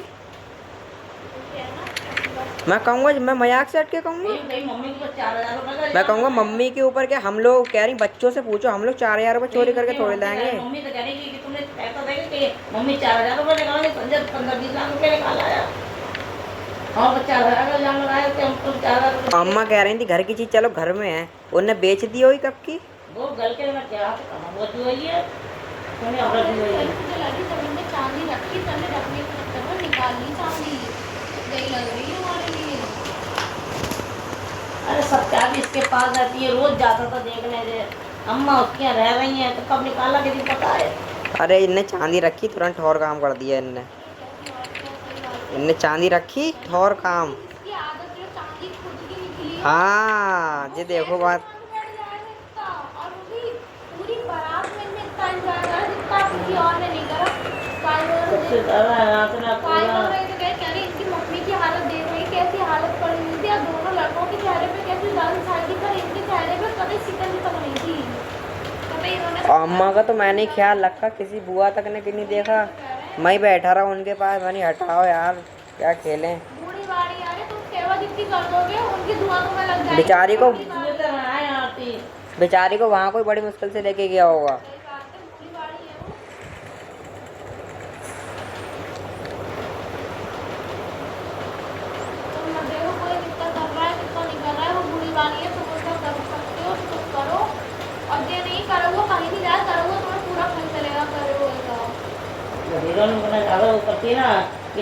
मैं कहूँगा, मैं मजाक से हट के कहूँगा, मम्मी को 4000 रुपए मैं कहूँगा मम्मी के ऊपर क्या हम लोग कह रही बच्चों से पूछो, हम लोग 4000 रुपये चोरी करके थोड़े लाएंगे। मम्मी तो कह रही कि तुमने पैसा देगा कि मम्मी 4000 रुपए निकालेंगे। संजय 15-20 लाख रुपए निकाल आया और 4000 का जान लगाया कि हम तुम 4000। अम्मा कह रही थी घर की चीज चलो घर में है, उनने बेच दी हुई कब की। वो गल के मैं क्या कहाँ बोलती हुई है तुमने औरत हुई है। मुझे लगी तभी ने चांदी रखी, तभी रखने के चक्कर में निकाल ली चांदी। गई लग रही है हमारे लिए। अरे सब क्या भी इसके पास रहती है, रोज जाता था देखने से। अम्मा उसके यहाँ रह रही हैं तो कब निकाला किसी को पता है। अरे इनने चांदी रखी तुरंत ठौर काम कर दिया इनने चांदी रखी ठौर काम। इसकी आदत जो चांदी खुद की निकली है। हाँ जी देखो बात। और वो भी पूरी बारात में इतना एंजॉय करा जितना किसी और ने नहीं करा। सबसे ज्यादा रात रात कह रही इनकी मम्मी की हालत देख रही कैसी हालत पड़ी हुई थी। और दोनों लड़कों के चेहरे पे कैसी लाल साड़ी, पर इनके चेहरे पे कभी शिकन तक नहीं थी। कभी इन्होंने अम्मा का तो मैंने ख्याल रखा, किसी बुआ तक ने नहीं देखा। मैं ही बैठा रहा उनके पास, मैंने हटाओ यार क्या खेलें। बूढ़ी बाड़ी आ रही, तुम सेवा जितनी कर दोगे उनकी दुआ तो मैं लग जाएगी। बेचारी को आती बेचारी को वहाँ कोई बड़ी मुश्किल से लेके गया होगा। बूढ़ी बाड़ी है वो। तुम मत देखो कोई कितना कर रहा है कितना नहीं कर रहा है। वो बूढ़ी बाड़ी है, तुम उसका कर सकते हो तो करो। और ये नहीं करोगे कहीं भी जाए करोगे तुम्हें पूरा फल चलेगा। करो ऐसा हीरो ने बना ज़्यादा वो करती है ना कि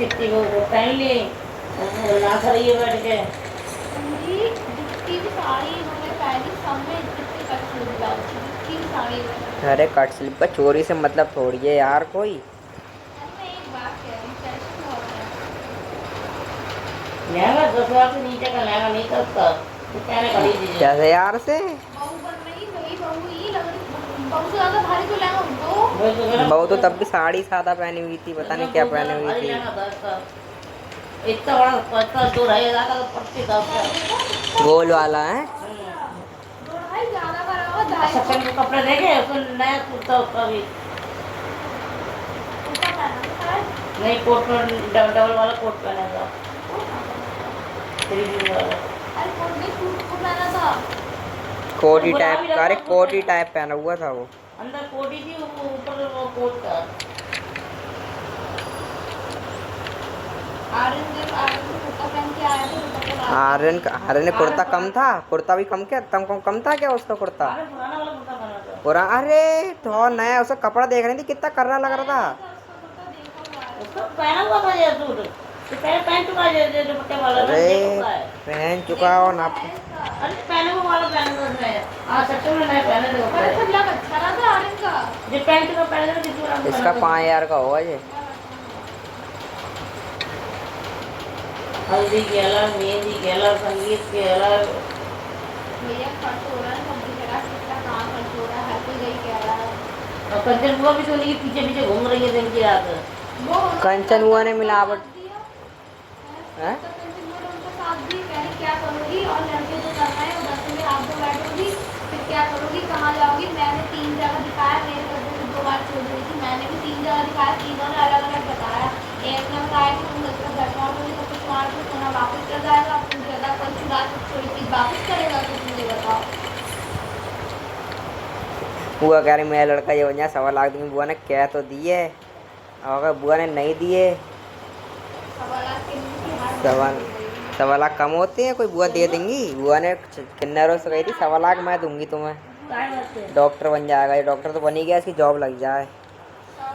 इतनी वो पहन ली ना रही है बैठ के। जी जितनी भी साड़ी इन्होंने पहनी सब में जितनी कट छूट जाती थी, जितनी भी साड़ी में। अरे कट स्लिप का चोरी से मतलब थोड़ी है यार कोई। मैं एक बात कह रही हूँ, फैशन हो रहा है। लहंगा 10,000 से नीचे का लहंगा नहीं सस्ता तो कहने खरीद दीजिए। कैसे यार से बहू बन रही वही बहू ही लग रही। बहू से ज़्यादा भारी तो लहंगा दो। बहू तो तब भी साड़ी सादा पहनी हुई थी, पता नहीं क्या पहनी हुई थी। इतना बड़ा पत्ता 2-2.5 का पट्टी था उसका। गोल वाला है। दो ढाई ज़्यादा करा हुआ, ढाई सचिन के कपड़े देखे उसको नया कुर्ता उसका भी ऊपर पहना था। नहीं कोट में डबल वाला कोट पहना था 3D वाला। अरे कोट भी सूट को पहना था। कोटी टाइप का, अरे कोटी टाइप पहना हुआ था वो। अंदर कोटी थी ऊपर वो कोट था। आर्यन ने कुर्ता पहन के आया था। आर्यन ने कुर्ता कम था, कुर्ता भी कम कम था क्या उसका कुर्ता? अरे पुराना वाला कुर्ता पहना था। पूरा अरे तो नया उसका कपड़ा देख रही थी कितना कर्रा लग रहा था। उसका पहना हुआ था ये सूट तो पहन चुका है जो दुपट्टे वाला ना अरे देखो है। पहन चुका हो ना। अरे पहने हुआ वाला पहना था उसने। हाँ सच में नया पहने थे बड़ा कपड़े। अच्छा अच्छा रहा था आर्यन का। जो पैंट चुका पहने थे किसी और इसका 5000 का होगा ये। हल्दी के अलग मेहंदी के अलग संगीत के अलग। भैया खर्च हो रहा है सब दिख रहा है कितना कहाँ खर्च हो रहा है हर कोई यही कह रहा है। और कंचन बुआ भी तो उन्हीं के पीछे पीछे घूम रही है दिन की रात। वो कंचन हुआ ने मिलावट हैं? कंचन हुआ ने उनका साथ दी। कह रही क्या करोगी और लड़के जो करना है उधर से हाथ धो बैठोगी फिर क्या करोगी कहाँ जाओगी। मैंने 3 जगह दिखाया, मेरे बच्चे को 2 बार छोड़ रही थी। मैंने भी 3 जगह दिखाया, तीनों ने अलग अलग बताया। एक ने बताया कि तुम घर पहुँचोगी तो कुछ मार के सोना वापस कर जाएगा, अपनी जगह कोई चुरा के कोई चीज़ वापस करेगा तो मुझे बताओ। बुआ कह रही मेरा लड़का ये बन जाए 1.25 लाख दूंगी। बुआ ने कह तो दिए और अगर बुआ ने नहीं दिए सवा लाख कम होते हैं, कोई बुआ दे देंगी। बुआ ने किन्नरों से कही थी 1.25 लाख मैं दूंगी तुम्हें, डॉक्टर बन जाएगा। ये डॉक्टर तो बन ही गया, इसकी जॉब लग जाए।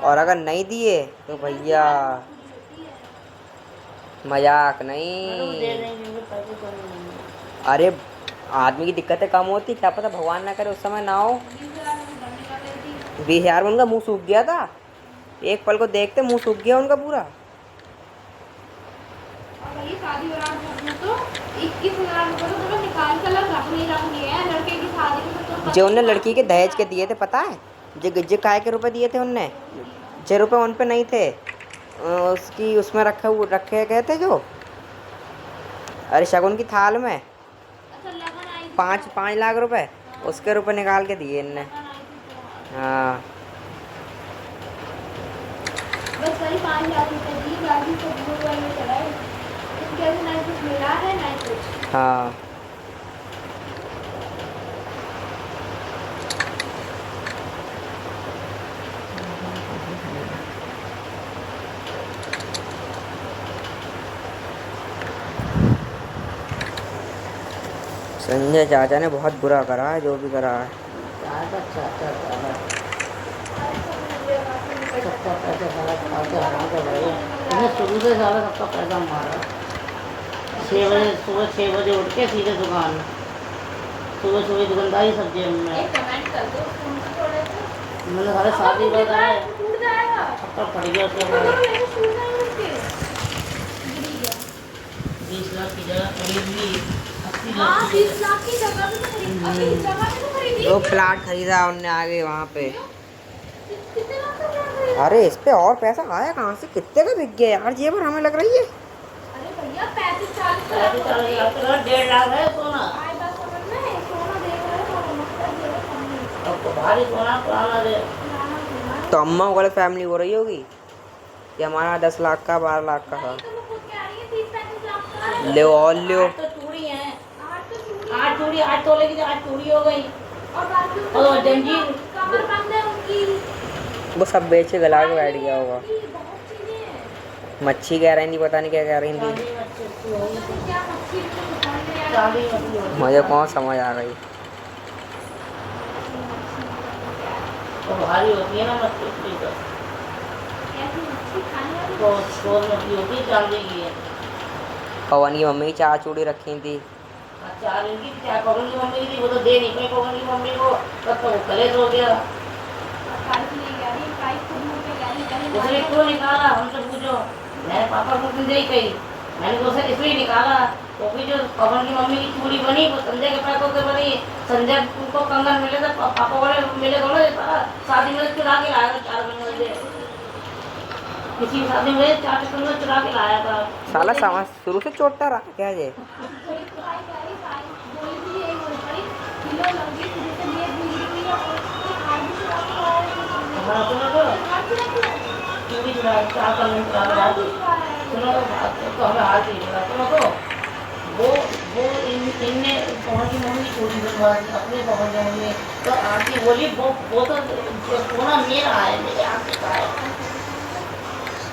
और अगर नहीं दिए तो भैया मजाक नहीं। अरे आदमी की दिक्कतें कम होती, क्या पता भगवान ना करे उस समय ना हो। 20,000 में उनका मुंह सूख गया था, एक पल को देखते मुंह सूख गया उनका पूरा। शादी तो 21,000 रुपये तो मतलब निकाल कर रख लिए हैं लड़के की शादी में। जो उनने लड़की के दहेज के दिए थे पता है, जो काय के रुपए दिए थे उनने, जो रुपए उन पे नहीं थे उसकी उसमें रखे गए थे जो, अरे शगुन की थाल में 5 लाख रुपए, उसके रुपए निकाल के दिए इनने। हाँ बस वही 5 लाख रुपए दी, बाकी सब मोबाइल में चला है, इसके ना कुछ मिला है ना कुछ। हाँ संजय चाचा ने बहुत बुरा करा है, जो भी करा है। सबका पैसा सारा खा के हराम कर रहे हैं। इन्हें शुरू से सारा सबका पैसा मारा। 6 बजे सुबह 6 बजे उठ के सीधे दुकान, सुबह सुबह दुकानदारी सब जेब में। कमेंट कर दो थोड़े से, मैंने सारे शादी बताया, टूट जाएगा सबका पड़ गया उसके बाद। 20 लाख की जगह खरीद ली, 80 लाख की 20 लाख की जगह भी तो खरीद, अभी जगह भी तो खरीदी। वो फ्लैट खरीदा उनने आगे वहाँ पे। कितने लाख का फ्लैट खरीदा? अरे इस पे और पैसा आया कहाँ से, कितने का बिक गया यार, जेवर हमें लग रही है। अरे भैया 35-40 लाख 40 लाख का 1.5 लाख है सोना। आए बस समझ में, सोना देख रहे हो तो मतलब ये कम अब तो भारी सोना पुराना दे। नहीं। तो अम्मा वाले फैमिली हो रही होगी कि हमारा 10 लाख का 12 लाख का था। तो वो खुद कह रही है 30-35 लाख का। ले और ले आठ तो चूड़ी है, 8 तो 8 तोले की 8 चूड़ी हो गई। और बाकी और जंजीर कमर बंद है उनकी। वो सब बेच के गला के बैठ गया होगा। बहुत चीजें हैं। मच्छी कह रही थी, पता नहीं क्या कह रही थी। क्या मच्छी की दुकान में यार। चांदी मछली होगी। मुझे कौन समझ आ गई। तो भारी होती है ना मछली तो, ऐसी मच्छी खाने वाली तो शोर मछली होती है, चांदी की है। पवन की मम्मी की 4 चूड़ी रखी थी। अच्छा इनकी क्या पवन की मम्मी की थी, वो तो दे नहीं पाई पवन की मम्मी को, तब तो वो कलेश हो गया। काइट ले गया नहीं, काइट खुद मुंह पे गया नहीं, कहीं उसने क्यों निकाला हमसे पूछो, मैंने पापा को क्यों नहीं कही, मैंने तो उसे इसलिए निकाला क्योंकि जो पवन की मम्मी की चूड़ी बनी वो संजय के पैसों से बनी। संजय को कंगन मिले थे, पापा वाले मिले थोड़ा, शादी में चुरा के लाया था 4 महीने से, किसी शादी में 4 कंगन चुरा के लाया था। साला समझ शुरू से चोटता रहा क्या ये। कोई भाई गई भाई बोली थी यही बोल पड़ी किलो लंबी तुझे से लिए बिजली हुई है और हाथ भी चुरा के लाया है। हमारा सुनो तो हाथ चुरा के लाया चूड़ी चुरा 4 कंगन चुरा के लाया। सुनो तो हमें हाथ ही चुरा। सुनो तो वो इनने पवन की मम्मी की चूड़ी बनवा दी अपने पवन की मम्मी, तो आंटी बोली वो तो सोना मेरा है, मेरे हाथ से खाया,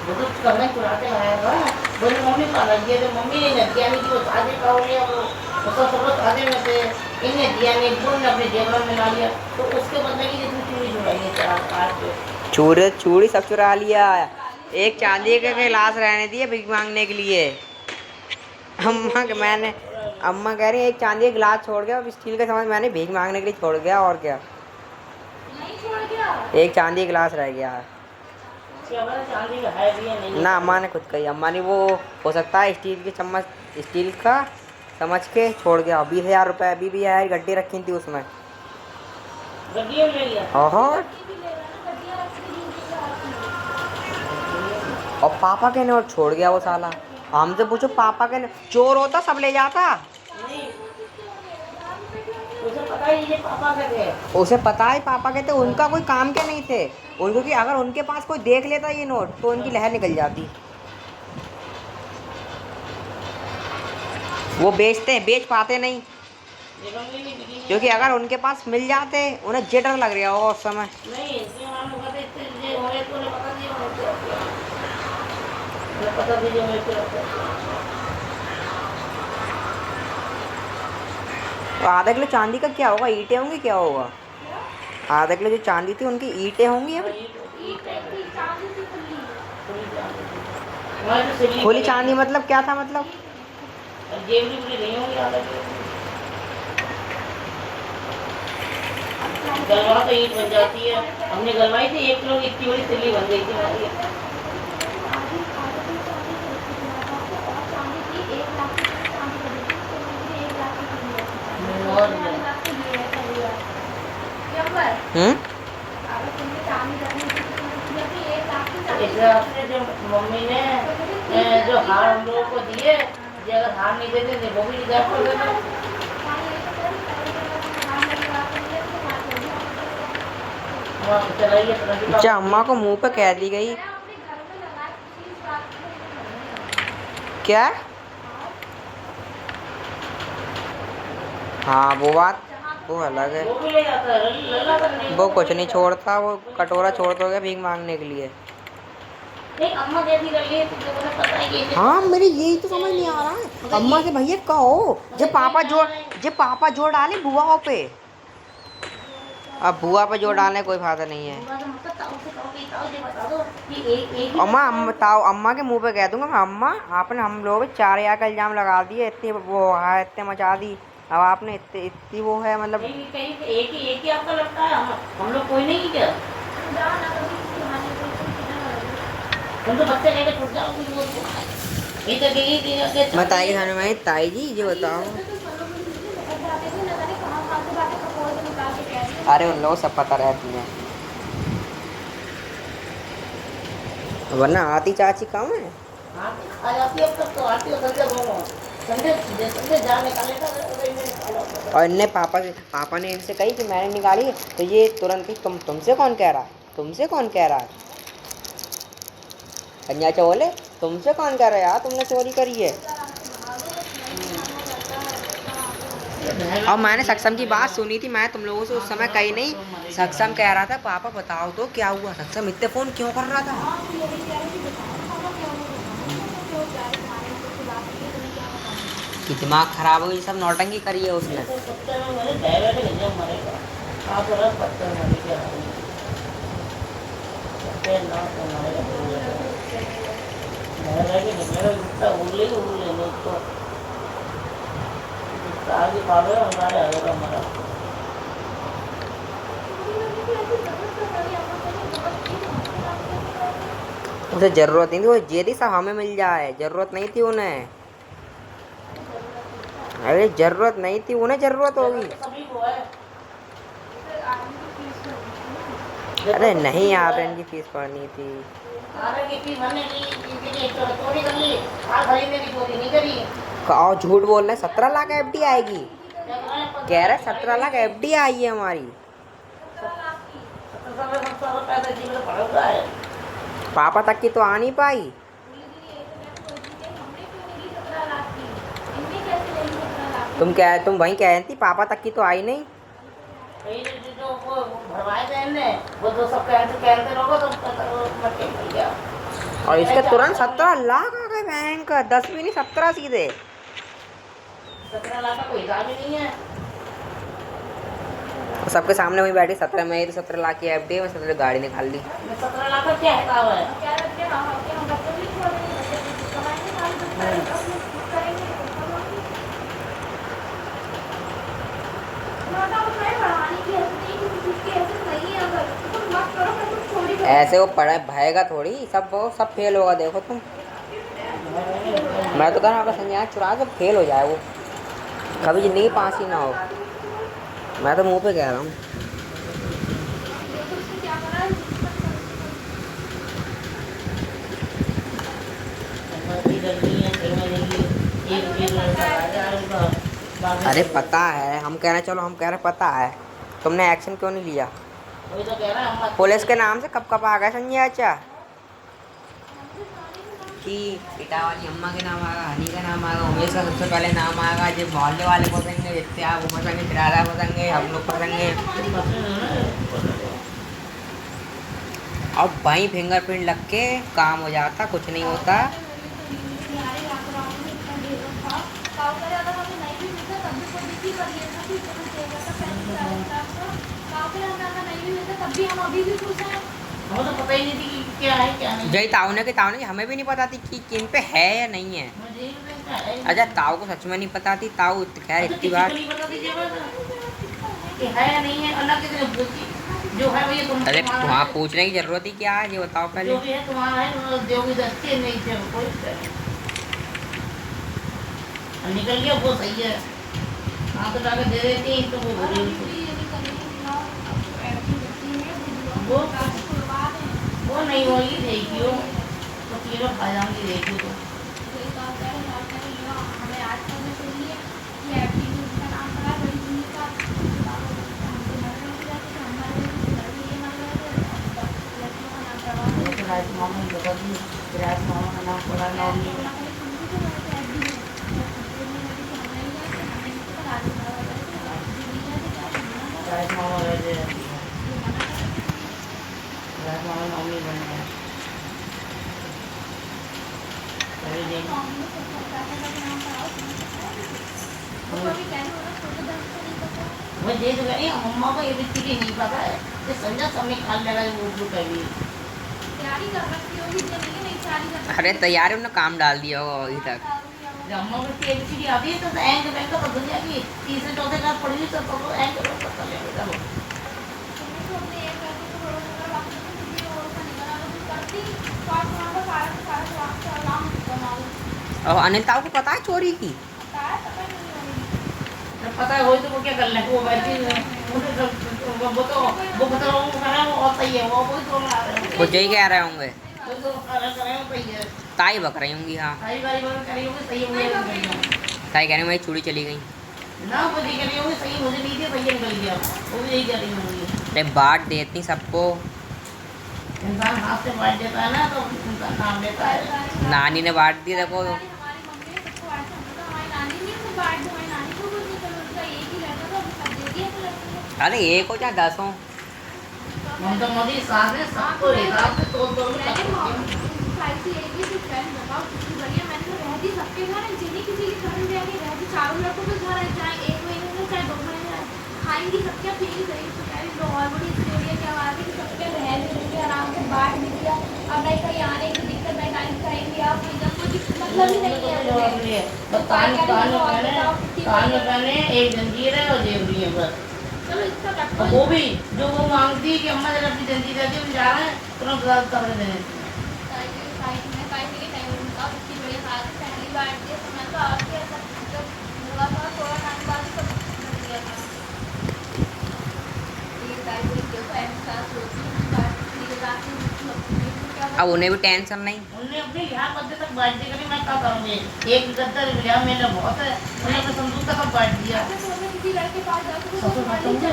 वो तो कंगन चुरा के लाया था। बोले मम्मी का लग गया, तो मम्मी ने दिया नहीं कि वो शादी का हो गया, वो सब शादी में थे, इनने दिया नहीं, वो ने अपने जेवर में ला लिया, तो उसके बदले की जितनी चूड़ी चुराई है 4 के चूड़ी सब चुरा लिया। एक चांदी के गिलास रहने दिए भीख मांगने के लिए। अम्मा कह रही है एक चांदी का गिलास छोड़ गया, स्टील का सामान मैंने भीख मांगने के लिए छोड़ गया, और क्या नहीं छोड़ गया। एक चांदी का गिलास रह गया है। चांदी का है भी है नहीं ना अम्मा ने खुद कही, अम्मा ने वो हो सकता है स्टील के चम्मच, स्टील का समझ के छोड़ गया। 20,000 रुपये अभी भी है, गड्डी रखी थी उसमें। गड्डियों में ले लिया। और पापा के नोट छोड़ गया वो साला। हमसे पूछो पापा के चोर होता सब ले जाता। नहीं उसे पता ही ये पापा का थे। उसे पता है पापा के थे, उनका कोई काम के नहीं थे उनको, कि अगर उनके पास कोई देख लेता ये नोट तो उनकी लहर निकल जाती। वो बेचते हैं, बेच पाते नहीं, क्योंकि अगर उनके पास मिल जाते उन्हें जे डर लग रहा हो उस समय। नहीं पता दीजिए मेरे को। तो आधा किलो चांदी का क्या होगा? ईंटें होंगी, क्या होगा? आधा किलो जो चांदी थी उनकी ईंटें होंगी या फिर खुली चांदी? मतलब क्या था मतलब? जेवरी भी नहीं होंगी आधा किलो। गलवा तो ईंट बन जाती है, हमने गलवाई थी 1 किलो की, इतनी बड़ी सिल्ली बन गई थी हमारी। और इस हफ्ते जो मम्मी ने जो हार हम लोगों को दिए, जो अगर हार नहीं देते थे वो भी निकाल कर देते। अच्छा, अम्मा को मुंह पे कह दी गई क्या? हाँ वो बात वो अलग है, वो भी ले जाता है, लल्ला करने वो कुछ नहीं छोड़ता, वो कटोरा छोड़ दोगे भीख मांगने के लिए। नहीं, अम्मा कैसी कर ली तुझे पता है कि हाँ, मेरे यही तो समझ नहीं आ रहा है। अम्मा से भैया कहो जब पापा जोड़ डाले बुआओं पे, अब बुआ पे जोड़ डालने कोई फायदा नहीं है। अम्मा के मुंह पे कह दूंगा मैं, अम्मा आपने हम लोग 4 या का इल्जाम लगा दिए, इतनी वो है, इतने मचा दी, अब आपने इतनी वो है मतलब। एक ही आपका लगता है, हम लोग कोई नहीं क्या? तुम तो बच्चे लेके छुट जाओ। मैं ताई के सामने में, ताई जी ये बताओ, अरे उन लोगों सब पता रहती है, वरना आती चाची कम है। और इनने पापा ने इनसे कही कि मैंने निकाली, तो ये तुरंत ही तुमसे कौन कह रहा, तुमसे कौन कह रहा? कन्या बोले तुमसे कौन कह रहा है यार, तुमने चोरी करी है। और मैंने सक्षम की बात सुनी थी, मैं तुम लोगों से उस समय कही नहीं। सक्षम कह रहा था पापा बताओ तो क्या हुआ, सक्षम इतने फोन क्यों कर रहा था? कि दिमाग खराब हो गई, सब नौटंकी करी है उसने। उसे जरूरत नहीं थी, वो ये थी सब हमें मिल जाए, जरूरत नहीं थी उन्हें। अरे जरूरत नहीं थी उन्हें, जरूरत होगी। अरे नहीं यार, इनकी फीस भरनी थी। और झूठ बोल रहे, 17 लाख FD आएगी, कह रहे 17 लाख FD आई है हमारी। पापा तक की तो आ नहीं पाई। तुम वहीं कह रही थी, पापा तक की तो आई नहीं। और इसके तुरंत 17 लाख आ गए बैंक, 10 भी नहीं 17 सीधे। 17 लाख का कोई हिसाब ही नहीं है। सबके सामने वही बैठी, 17 में 17 लाख की FD में 17 गाड़ी निकाल ली। 17 लाख का क्या हिसाब है? ऐसे वो पढ़ा भाएगा थोड़ी, सब फेल होगा, देखो तुम। मैं तो कह रहा हूँ संज्ञान चुरा के फेल हो जाए वो, कभी जिंदगी पास ही ना हो। मैं तो मुंह पे कह रहा हूँ। अरे पता है, हम कह रहे चलो, हम कह रहे पता है, तुमने एक्शन क्यों नहीं लिया? पुलिस के नाम से कब आ गए संजय चाचा कि पिता वाली अम्मा के नाम आएगा, हनी का नाम आएगा, उमेश का सबसे पहले नाम आएगा, जो मोहल्ले वाले पसंगे, जितने आप वो पसंगे, किराया पसंगे, हम लोग पसंगे। अब भाई फिंगरप्रिंट लग के काम हो जाता, कुछ नहीं होता। काव करे अगर हमें नहीं भी मिलता तब भी कोई भी कर लेना कि चलो देगा तो पैसे काव करे हमें अगर नहीं भी मिलता तब भी हम अभी भी खुश हैं। हमें तो पता ही नहीं थी कि क्या है क्या नहीं। जय ताऊ ने कि हमें भी नहीं पता थी कि किन पे है या नहीं है। मुझे ही नहीं पता है। अच्छा ताऊ को सच में नहीं पता थी। ताऊ खैर तो इतनी किसी बात को नहीं पता थी कि है या नहीं है। अल्लाह की तरफ पूछी जो है वो ये तुम अरे तुम्हारा वहाँ है। पूछने की जरूरत ही क्या है, ये बताओ जो पहले। भी है तुम्हारा है, जो भी दस्ती नहीं थे कोई निकल गया वो सही है। हाँ तो जाके दे देती तो वो और बुरी अभी होती। भी ये नहीं करेंगे कि ना आपको ऐसी होती है वो क्लास खुलवा दें। वो नहीं होगी देखियो तो कीड़े खा जाएंगी देखियो तो। कोई काम करे ना करे ये हमें आज करना चाहिए कि एक्टिविटी का नाम करा बड़ी चीज का हमको मर रहे थे कि हमारे घर में ये मर रहे थे लड़कियों का नाम करवा वो दें। तो राज मामा ने बता दी राज मामा का नाम पड़ा नौमी में। राज मामा वैसे रहती है। राज मामा नौमी बन गया। पहले दिन वो दे दूँगा। ये मम्मा को ये भी नहीं पता है कि संजय समय खाल लगा वो कभी। अरे तैयारी उन्होंने काम डाल दिया होगा अभी तक। जब अम्मा को एबीसीडी आती है तो एंग बैंक का दुनिया की तीसरे चौथे क्लास पढ़ी हुई तो एंग बैंक पता लगेगा वो। और अनिल ताऊ को पता है चोरी की? जब पता है हो तो वो क्या कर ले वो वैसे वो तो वो करा वो और सही है वो तो बना रहे हैं। कुछ यही कह रहे होंगे। वो तो कर रहे हो सही है। ताई बक रही होंगी। हाँ सारी बारी बार करी होगी सही हो ताई कह रही मेरी चूड़ी चली गई। ना वो नहीं करी होगी सही मुझे नहीं थी सही निकल गया वो भी यही करी होंगी। अरे बांट देती सबको। इंसान हाथ से बांट देता है ना तो इंसान काम लेता है। नानी ने बांट दी देखो। अरे एक हो चाहे 10 हो। ममता मोदी साथ में सबको हिसाब से तोड़ तोड़ के चारों लड़कों के घर चाहे 1 महीने में चाहे 2 महीने में खाएंगी सबके पीएंगी सही तो कह रही और बड़ी स्टोरी क्या बात है कि सबके रह लेंगे आराम से बांट भी दिया। अब नहीं कहीं आने की दिक्कत नहीं कहीं कहेंगे आप इधर कुछ मतलब ही नहीं है। कान में पहने एक जंजीर है और जेवरी है बस। चलो इसका और रखो वो भी जो वो मांगती है कि अम्मा जरा अपनी जंजीर रहती है जा रहे हैं तुरंत गलत कर देते हैं। पहली बार दिया तो मैं तो आपके ऐसा हुआ था थोड़ा टाइम बाद सब कर दिया था। ये तारीख को तो एहसास होती है अब उन्हें भी टेंशन नहीं। उन्होंने अपने यहाँ बच्चे तक बांट दी कभी मैं क्या करूँगी एक गद्दर लिया मैंने बहुत है उन्होंने अपने संदूक तक बांट दिया। किसी लड़के पास जाओ तो सबसे खत्म हुए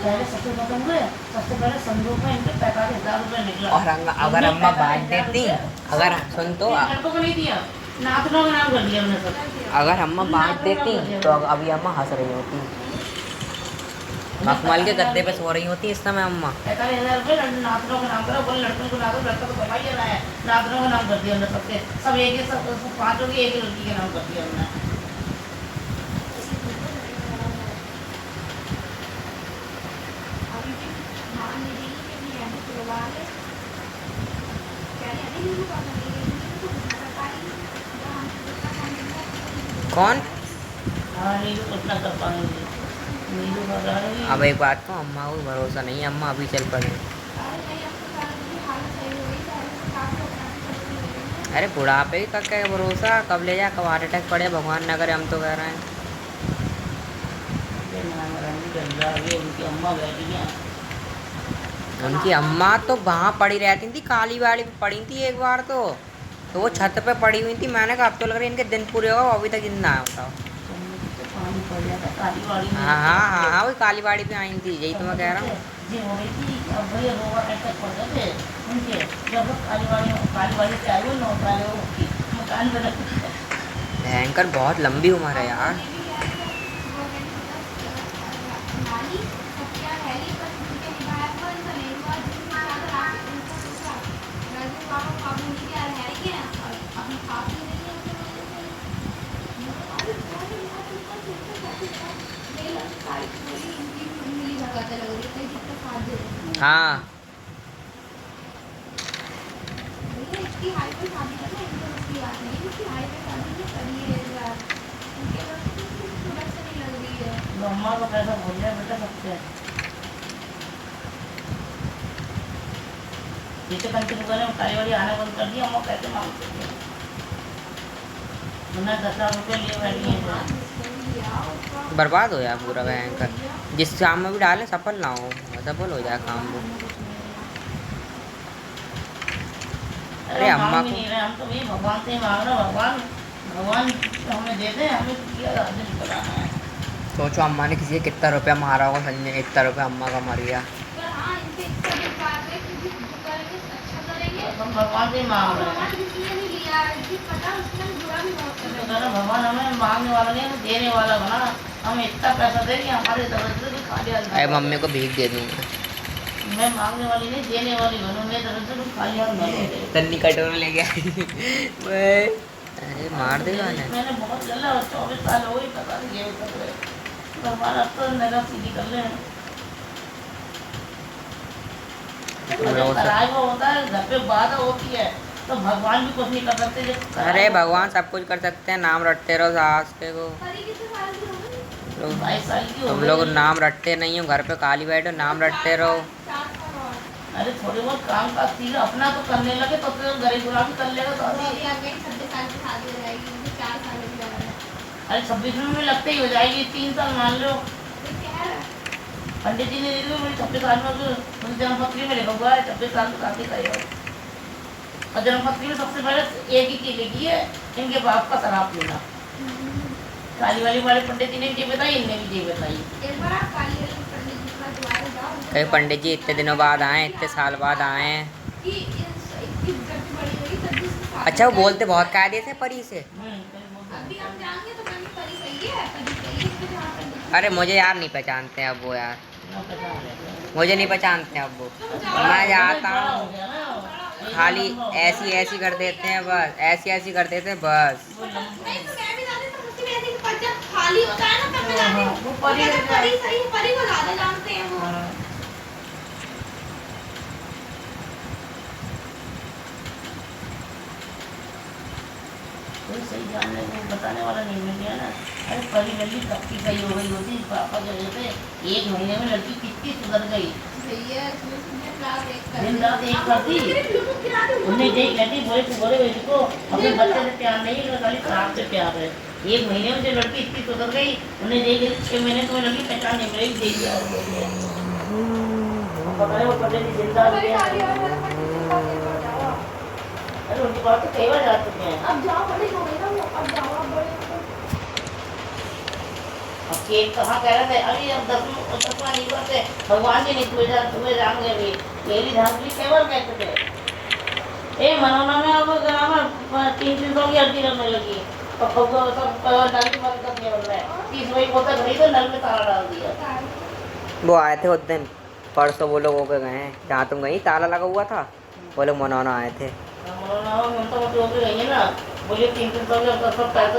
पहले सबसे खत्म हुए सबसे पहले संदूक में इनके 45,000 रुपये निकला। और अगर अम्मा बांट देती, अगर सुन तो लड़कों को नहीं दिया नातनों का नाम कर दिया उन्होंने सब। अगर अम्मा बांट देती तो अभी अम्मा हंस रही होती, मखमल के गद्दे पे सो रही होती इस समय अम्मा। 45,000 रुपये नातनों का नाम करा बोले लड़कों को नातों लड़का तो पता ही रहा है नातनों का नाम कर दिया उन्होंने सबके सब एक ही सब 5 होगी एक ही लड़की का नाम कर दिया उन्होंने। कौन? हाँ नीलू कितना कर पाएंगे नीलू कर रहा है। अब एक बात को अम्मा को भरोसा नहीं है, अम्मा अभी चल पड़े। अरे बुढ़ापे का क्या भरोसा, कब ले जाए कब हार्ट अटैक पड़े भगवान न करे, हम तो कह रहे हैं। उनकी अम्मा बैठी हैं। उनकी अम्मा तो वहाँ पड़ी रहती थी, काली वाली पे पड़ी थी एक बार तो वो छत पे पड़ी हुई थी। मैंने कहा अब तो लग रहा है इनके दिन पूरे हो अभी तक जिंदा है बताओ। पानी पड़ जाता कालीवाड़ी में। हाँ हाँ हाँ हाँ वही काली बाड़ी पे आई थी, यही तो मैं कह रहा हूँ। जी हो रही थी अब भैया रोगा अटैक पड़ गए थे उनके जब कालीवाड़ी से आए हुए 9 साल मकान बना। भयंकर बहुत लंबी उम्र है यार। हाँ भैया इतनी हाई पे शादी करना एकदम अच्छी बात नहीं, इतनी हाई पे शादी नहीं करिए यार, उनके पास कुछ सूरत से नहीं लग रही है। तो अम्मा का पैसा भूल जाए बेटा सबसे। जैसे कंटिन्यू करें उठाई वाली आना बंद कर दिया, अम्मा पैसे मांगते थे। उन्हें 10,000 रुपये लिए बैठी हैं। बर्बाद हो जाए पूरा बैंक, जिस काम में भी डाले सफल ना हो, सफल हो जाए काम वो। अरे हम अम्मा मांग भी को नहीं रहे, हम तो वही भगवान से ही मांग रहे हैं, भगवान भगवान हमें दे दे, हमें किया दिन चलाना है। सोचो अम्मा ने किसी कितना रुपया मारा होगा, संजय ने इतना रुपया अम्मा का मर गया। पर हाँ इनसे इतना भी बात है कि जो करेंगे अच्छा करेंगे। हम भगवान से ही मांग रहे हैं। भगवान किसी ने नहीं लिया है, जिस पता उसने बुरा भी बहुत तो कर कह रहा भगवान हमें मांगने वाला नहीं, हमें देने वाला बना। हमें इतना पैसा दे कि हमारे दरवाजे भी खाली हाथ अरे मम्मी को भीख दे दूंगा। मैं मांगने वाली नहीं, देने वाली बनूं। मेरे दरवाजे भी खाली हाथ न लौटे। तन्नी कटोरा लेके आई। अरे मार देगा ना। मैंने बहुत गला 24 साल हो गई, पता नहीं ये कर रहे। हमारा तो नगर सीधी कर ले। कराए वो होता है, घर पे बाधा होती है तो भगवान भी कुछ नहीं कर सकते। अरे भगवान सब कुछ कर सकते हैं, नाम रटते रहो सास के को। परी कितने साल की हो गई? 22 साल की हो तुम गई। लोग नाम रटते नहीं हो, घर पे काली बैठो नाम रटते रहो। 4 साल और। अरे थोड़े बहुत काम का चीज अपना तो करने लगे तो फिर गरीब बुरा भी कर लेगा। तो अभी आगे 26 साल की शादी हो जाएगी, मुझे 4 साल लग जाएगा। अरे 26 में लगते ही हो जाएगी, 3 साल मान लो। तो क्या है? पंडित जी ने दे दी मुझे 26 साल में, मुझे जन्मपत्री में लिखा हुआ है 26 साल में शादी करेगा। और जन्मपत्री में सबसे पहले एक ही चीज लिखी है, इनके बाप का शराब पीना। काली वाली वाले पंडित जी ने जी बताई, इनने भी जी बताई। एक बार आप काली वाली पंडित जी के पास दोबारा जाओ। कहीं पंडित जी इतने दिनों बाद आए, इतने साल बाद आए हैं। कि इतनी जब बड़ी हुई तब भी इसकी शादी अच्छा वो हो बोलते बहुत कायदे से परी से। अभी हम जाएंगे तो कहीं परी सही है, परी सही है, इसके जहाँ पंडित अरे मुझे यार नहीं पहचानते अब वो, यार मुझे नहीं पहचानते अब वो। मैं जाता हूँ खाली ऐसी ऐसी कर देते हैं बस, ऐसी ऐसी कर देते हैं बस। नहीं तो मैं भी जाती तो मुझसे भी ऐसे जब खाली होता है ना तब मैं जाती हूँ। वो परी कहते हैं, परी सही है, परी को ज्यादा जानते हैं वो। कोई सही जानने को बताने वाला नहीं मिल गया ना। अरे परी लड़की कब की सही हो गई होती, पापा के वजह से 1 महीने में लड़की कितनी सुधर गई। भैया इसमें दिन रात एक कर दिन रात एक करती। उन्हें देख लेती, बोले तू बोले बेटी को अपने बच्चे से प्यार नहीं है, खाली खराब से प्यार है। 1 महीने में जो लड़की इतनी सुधर गई, उन्हें देख लेती 6 महीने तो लड़की पहचान नहीं मिलेगी। देख लिया पता है वो पंडित जी जिंदा है। अरे उनकी बात तो कई बार जा चुके हैं। अब जाओ बड़ी हो गई ना वो, अब जाओ अब बड़े हो गए। अब केक कहाँ कह रहे थे, अभी अब 10वां नहीं करते भगवान जी नहीं तुम्हें जान गए भी मेरी धांधली कई बार कहते थे। ए मनोना में अब ग्रामर 300 की अर्जी करने लगी और सब नल भी बंद करने बन रहे हैं। 30 वही बोतल भरी तो नल में ताला डाल दिया। वो आए थे उस दिन परसों, वो लोग होके गए हैं जहाँ तुम गई, ताला लगा हुआ था, वो लोग मनौना आए थे। मनोना ममता मोटी होकर गई है ना, बोलिए 300 के सब पैसे।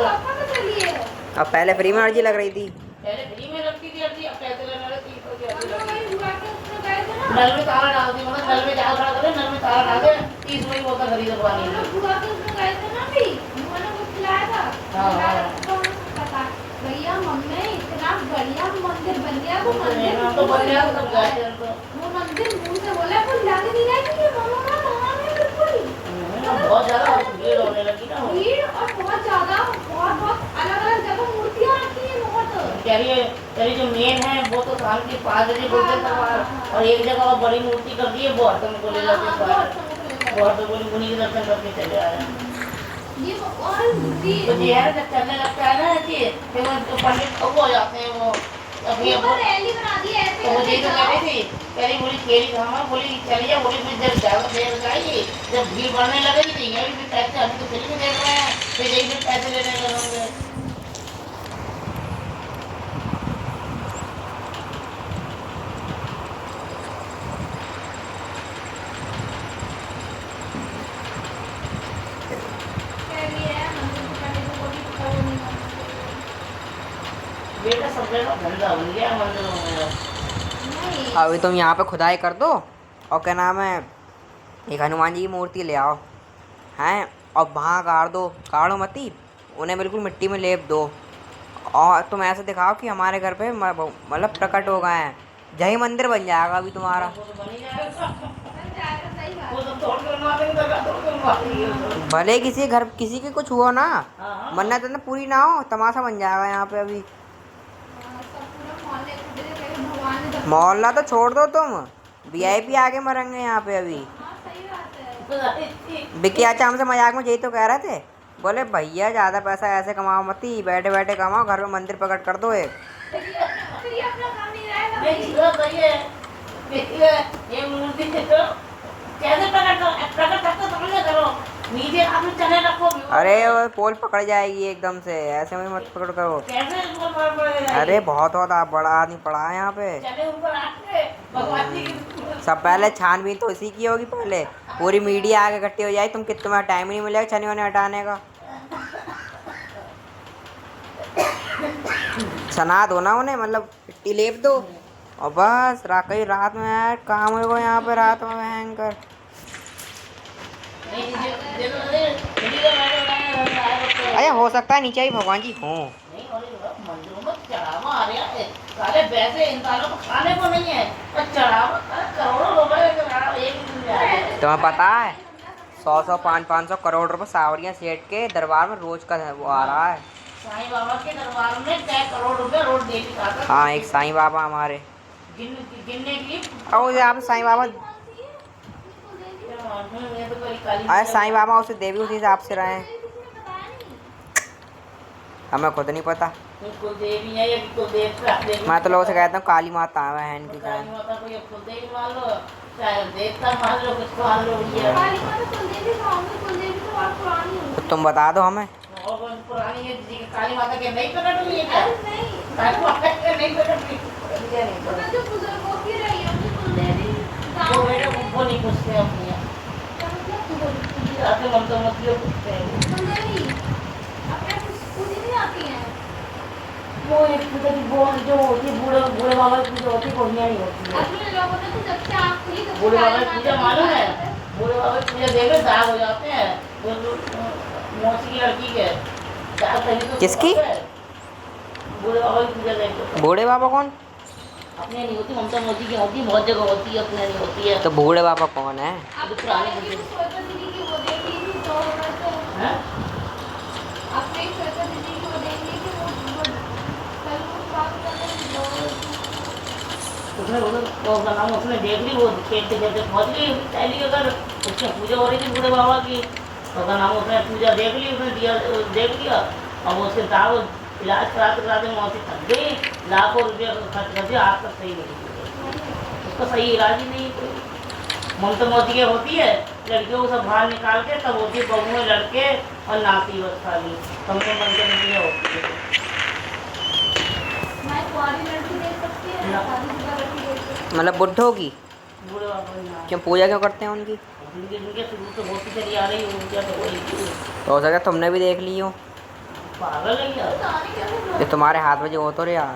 अब पहले फ्री में अर्जी लग रही थी, पहले फ्री में लगती थी अर्जी, अब पैसे लेने वाले 300 की अर्जी लगी। बुआ के उसमें गए थे ना, नल में ताला डाल दी, मतलब नल में जाल खड़ा करे, नल में ताला डाल दे, 30 वही बोतल खरीद पानी हम लोग बुआ के उसमें गए थे ना अभी, बुआ ने कुछ खिलाया था। हाँ, हाँ। तो उन्होंने पता भैया मम्मी इतना बढ़िया मंदिर बन गया, वो मंदिर तो बन गया तब गए थे तो वो मंदिर मुंह से बोला कुछ लग नहीं रहा कि ये मम्मा का कहाँ है बिल्कुल। बहुत ज्यादा भीड़ होने लगी ना। भीड़ और बहुत ज्यादा बहुत अलग अलग जगह मूर्तियाँ रखी है बहुत। कह रही जो मेन है वो तो शाम के 5 बजे बोलते थे बाहर, और एक जगह और बड़ी मूर्ति कर दी है, वो हरदम को ले जाते हैं बाहर, वो हरदम बोली उन्हीं के दर्शन करके चले आ रहे हैं। ये और मूर्ति तो ये है जब चलने लगता है ना कि फिर वो पंडित खो हो जाते हैं वो। अभी ये अब पर रैली बना दी है ऐसे तो वो करके यही तो कह जाओ। रही थी, कह रही बोली केरी धामा बोली चलिए, बोली फिर जब ज्यादा देर जाएगी जब भीड़ बढ़ने लगेगी तो यही भी पैसे, अभी तो फिल्म देख रहे हैं फिर यही भी पैसे लेने लगेंगे। बेटा सब जगह धंधा बन गया मंदिरों में। नहीं अभी तुम यहाँ पे खुदाई कर दो और क्या नाम है, एक हनुमान जी की मूर्ति ले आओ हैं, और वहाँ गाड़ दो, गाड़ो मती, उन्हें बिल्कुल मिट्टी में लेप दो, और तुम ऐसे दिखाओ कि हमारे घर पे मतलब प्रकट हो गए हैं, यही मंदिर बन जाएगा अभी तुम्हारा। वो तो बन ही जाएगा। बन जाएगा, सही बात वो सब तोड़ के बनवा देंगे, दरगाह तोड़ के बनवा देंगे। भले किसी घर किसी के कुछ हुआ ना, हाँ। मन्नत ना पूरी ना हो, तमाशा बन जाएगा यहाँ पे अभी। हाँ, सब पूरा मोहल्ले को दे देंगे, भगवान ने दर्शन- मोहल्ला तो छोड़ दो तुम, वीआईपी आगे मरेंगे यहाँ पे अभी। हाँ, सही बात है। तो विक्की चाचा हमसे मजाक में यही तो कह रहे थे, बोले भैया ज़्यादा पैसा ऐसे कमाओ मती, बैठे बैठे कमाओ, घर में मंदिर प्रकट कर दो एक। फिर ये अपना काम नहीं रहेगा नहीं, भाई। वो सही है। ये मूर्ति तो कैसे प्रकट करते समझे करो, नीचे आपने चने रखो। अरे वो पोल पकड़ जाएगी एकदम से, ऐसे में मत पकड़ करो। कैसे इसको मार पड़ेगा? अरे बहुत आप बड़ा आदमी पड़ा है यहाँ पे। चने ऊपर आके भगवान जी की सब पहले छानबीन तो इसी की होगी, पहले पूरी मीडिया आगे इकट्ठी हो जाए, तुम तुम्हें टाइम ही नहीं मिलेगा छने वने हटाने का। सना दो ना उन्हें, मतलब मिट्टी लेप दो और बस कई रात में यार काम होगा यहाँ पे, रात में भयंकर। अरे हो सकता है नीचे ही भगवान जी हों। मंदिरों में चढ़ावा आ रहा है, सारे पैसे इंसानों को खाने को नहीं है, पर चढ़ावा करोड़ों रुपए का चढ़ावा एक ही दिन में आ रहा है। तुम्हें पता है 100 500 करोड़ रुपए सावरिया सेठ के दरबार में रोज का वो आ रहा है। साईं बाबा के दरबार में 6 करोड़ रुपए रोज डेली खाता है। हाँ, एक साईं बाबा हमारे, गिनने की और यहाँ साईं बाबा, अरे साईं बाबा उसे देवी उसी हिसाब से रहे हैं, हमें खुद नहीं पता। कुलदेवी है या कुलदेव देवी? मैं तो लोगों से कहता हूँ काली माता है बहन की काली जान। माता को या कुलदेवी मान लो, चाहे देवता मान लो, किसको मान लो, ये काली माता कुलदेवी खाऊंगी, कुलदेवी तो और पुरानी है। तो तुम बता दो हमें। और कौन पुरानी है जी? काली माता के नहीं प्रकट हुई है क्या? अरे नहीं, काली माता के नहीं प्रकट हुई, मुझे नहीं पता। जो बुजुर्गों की रही है उनकी कुलदेवी वो गाँव बेटे में वो नहीं पूछते अपनी, क्या मतलब कुलदेवी? आते ममता मत पूछते हैं। कुलदेवी अपने पूजी नहीं आती हैं। वो एक पूजा की बोल जो होती है, बूढ़े बूढ़े बाबा की पूजा होती है, बढ़िया नहीं होती है। अपने लोगों ने तो जब से आँख खुली तब से बूढ़े बाबा काली की पूजा माता मालूम है? की पूजा बूढ़े बाबा की पूजा देवे दाग हो जाते हैं, वो मौसी की लड़की के दाग कहीं तो किसकी? बूढ़े बाबा की पूजा देखो। बूढ़े बाबा कौन? अपने नहीं होती, ममता मोदी की होती है, बहुत जगह होती है, अपने नहीं होती है। तो बूढ़े बाबा कौन है? अब जो पुराने पुराने की बुजुर्ग- श्वेता दीदी की वो देख ली थी तो मैं तो हैं? अपने श्वेता दीदी की वो देख ली थी, वो कल वो बात कर रहे थे उसने वो उसका नाम उसने देख ली, वो खेलते खेलते पहुँच गई पहली अगर उसकी पूजा हो रही थी बूढ़े बाबा की, उसका नाम उसने पूजा देख ली, उसने दिया देख लिया, और वो उसके दाव इलाज कराते कराते मौसी थक गई, लाखों रुपये खर्च कर दिया, आज तक सही नहीं हुई। उसका सही इलाज ही नहीं कोई। ममता मोदी की होती है, लड़कियों को सब बाहर निकाल के तब होती है बहुएं लड़के और नाती बस खाली, कमरे बनते नहीं होती है। मैं कुंवारी लड़की देख सकती है, ना। शादीशुदा लड़की देख सकती मतलब बुढ़ों की? बूढ़े बाबा की ना। क्यों पूजा क्यों करते हैं उनकी? जिनके शुरू से होती चली आ रही है उनका तो वही थी। तो हो सकता तुमने भी देख ली हो, पागल है यार। जाने कैसे ये तुम्हारे हाथ में जो हो तो रहा।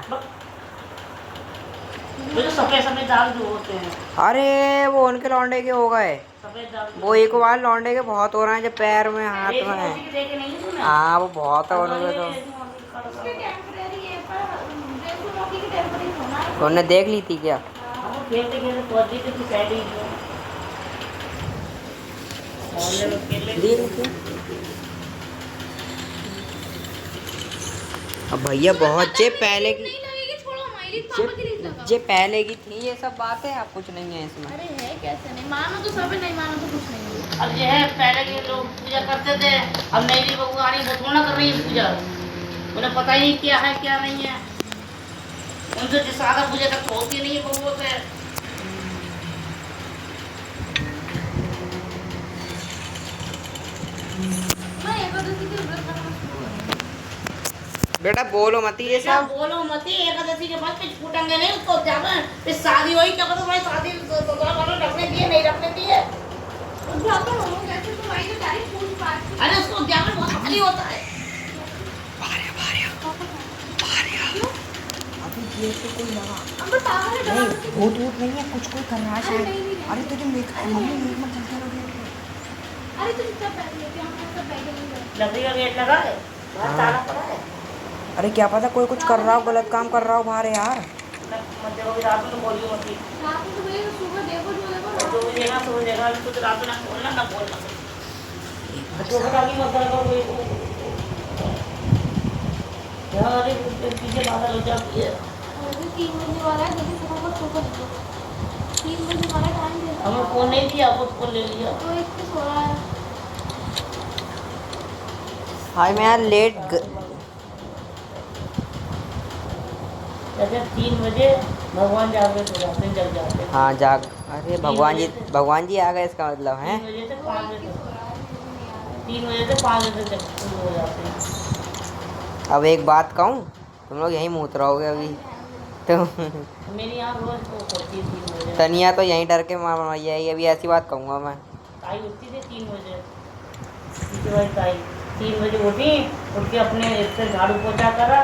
वो जो सफेद सफेद दाग जो होते हैं, अरे वो उनके लौंडे के हो गए, सफेद दाग वो एक बार लौंडे के बहुत हो रहे हैं, जो पैर में हाथ एक में। मौसी के देखे नहीं सुना? हाँ वो बहुत है उनके तो। उसके टेम्परेरी है पर जैसे मौकी की टेम्परेरी होना है। तो उन्हें देख ली थी क्या? हम खेलते खेलते पहुंच गए थे साइड ही में। मोहल्ले में खेल रहे देख थे। ली। अब भैया बहुत जे पहले की, नहीं लगेगी, छोड़ो हमारी पापा की रीत लगा। जे पहले की थी ये सब बातें, अब कुछ नहीं है इसमें। अरे है कैसे नहीं, मानो तो सब है, नहीं मानो तो कुछ नहीं है। अब ये है पहले के लोग पूजा करते थे, अब नई नई बहू आ रही वो थोड़ा कर रही है पूजा, उन्हें पता ही नहीं क्या है क्या नहीं है, उनसे जिस सादा पूजा तक होती नहीं है बहुओं से। मैं एकादशी के व्रत करना शुरू करूंगी। बेटा बोलो मत ये बेटा सब। बोलो मत, एकादशी के बाद कुछ फूटेंगे नहीं उसको, ज्यादा फिर शादी हुई क्या करो भाई, शादी तो वालों रखने दिए नहीं रखने दिए। उद्यापन हो जैसे तो भाई तो सारी पूछ पाछ। अरे उसको उद्यापन बहुत भारी होता है। अभी ये तो कोई लगा अब बताओ ना नहीं, भूत वूत नहीं है, कुछ कोई कर रहा है अरे शायद। नहीं, नहीं, नहीं। अरे तुझे मेक मम्मी मेक मत चलते रहो गेट पे। अरे तुम सब बैठ लेते हम सब बैठ लेंगे लकड़ी का गेट लगा है, बाहर हाँ। ताला पड़ा है। अरे क्या पता कोई कुछ कर रहा हो, गलत काम कर रहा हो बाहर यार। मत देखो, रात में तो बोलियो मत। रात में तो भैया सुबह देखो जो देखो तो सुबह देखा तो रात में ना बोलना ना बोलना। तो बता की मत करो कोई। यार अरे पीछे बादल हो जाती है। अरे 3 बजे वाला है, जल्दी फटाफट सो कर दो। 3 बजे वाला टाइम दे दो। हमें फोन नहीं दिया, खुद फोन ले लिया। तो एक पे सो रहा है। हाय मैं यार लेट जैसे 3 बजे भगवान जागृत हो जाते हैं, जग जाते हैं। हाँ जाग। अरे भगवान जी आ गए, इसका मतलब है 3 बजे से 5 बजे तक, सो रहा है, मुझे नहीं आ रहा है। 3 बजे से 5 बजे तक शुरू हो जाते हैं। अब एक बात कहूँ, तुम लोग यहीं मूत रहोगे अभी तो। मेरी यहाँ रोज तो होती है 3 बजे। तनिया तो यहीं डर के यही अभी ऐसी बात कहूँगा मैं। ताई उठती थी 3 बजे, पीछे वाली ताई 3 बजे उठी, उठ के अपने से झाड़ू पोछा करा,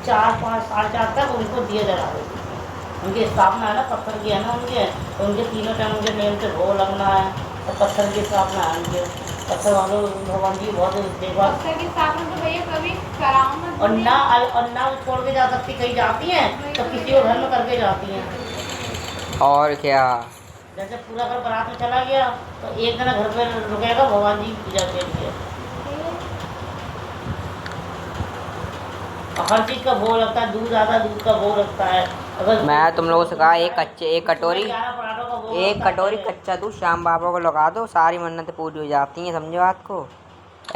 4, 5, 4:30 तक उनको दिए जला रही थी। उनकी स्थापना है ना, पत्थर की है ना उनके, तो उनके तीनों टाइम उनके नेम से भोग लगना है, तो पत्थर की स्थापना है उनके। पत्थर वालों भगवान जी बहुत देखभाल। पत्थर की स्थापना तो भैया कभी कराओ मत। और ना वो छोड़ के जा सकती, कहीं जाती हैं तो किसी और घर में करके जाती हैं। और क्या। जैसे पूरा घर बारात में चला गया तो एक दिन घर पे रुकेगा भगवान जी की पूजा के लिए। हर चीज का भोग लगता है, दूध आता है, दूध का भोग लगता है। अगर मैं तुम लोगों से कहा एक कटोरी 11 पराठों का भोग एक लगता है। कटोरी कच्चा दूध श्याम बाबा को लगा दो, सारी मन्नतें पूरी हो जाती हैं, समझे बात को।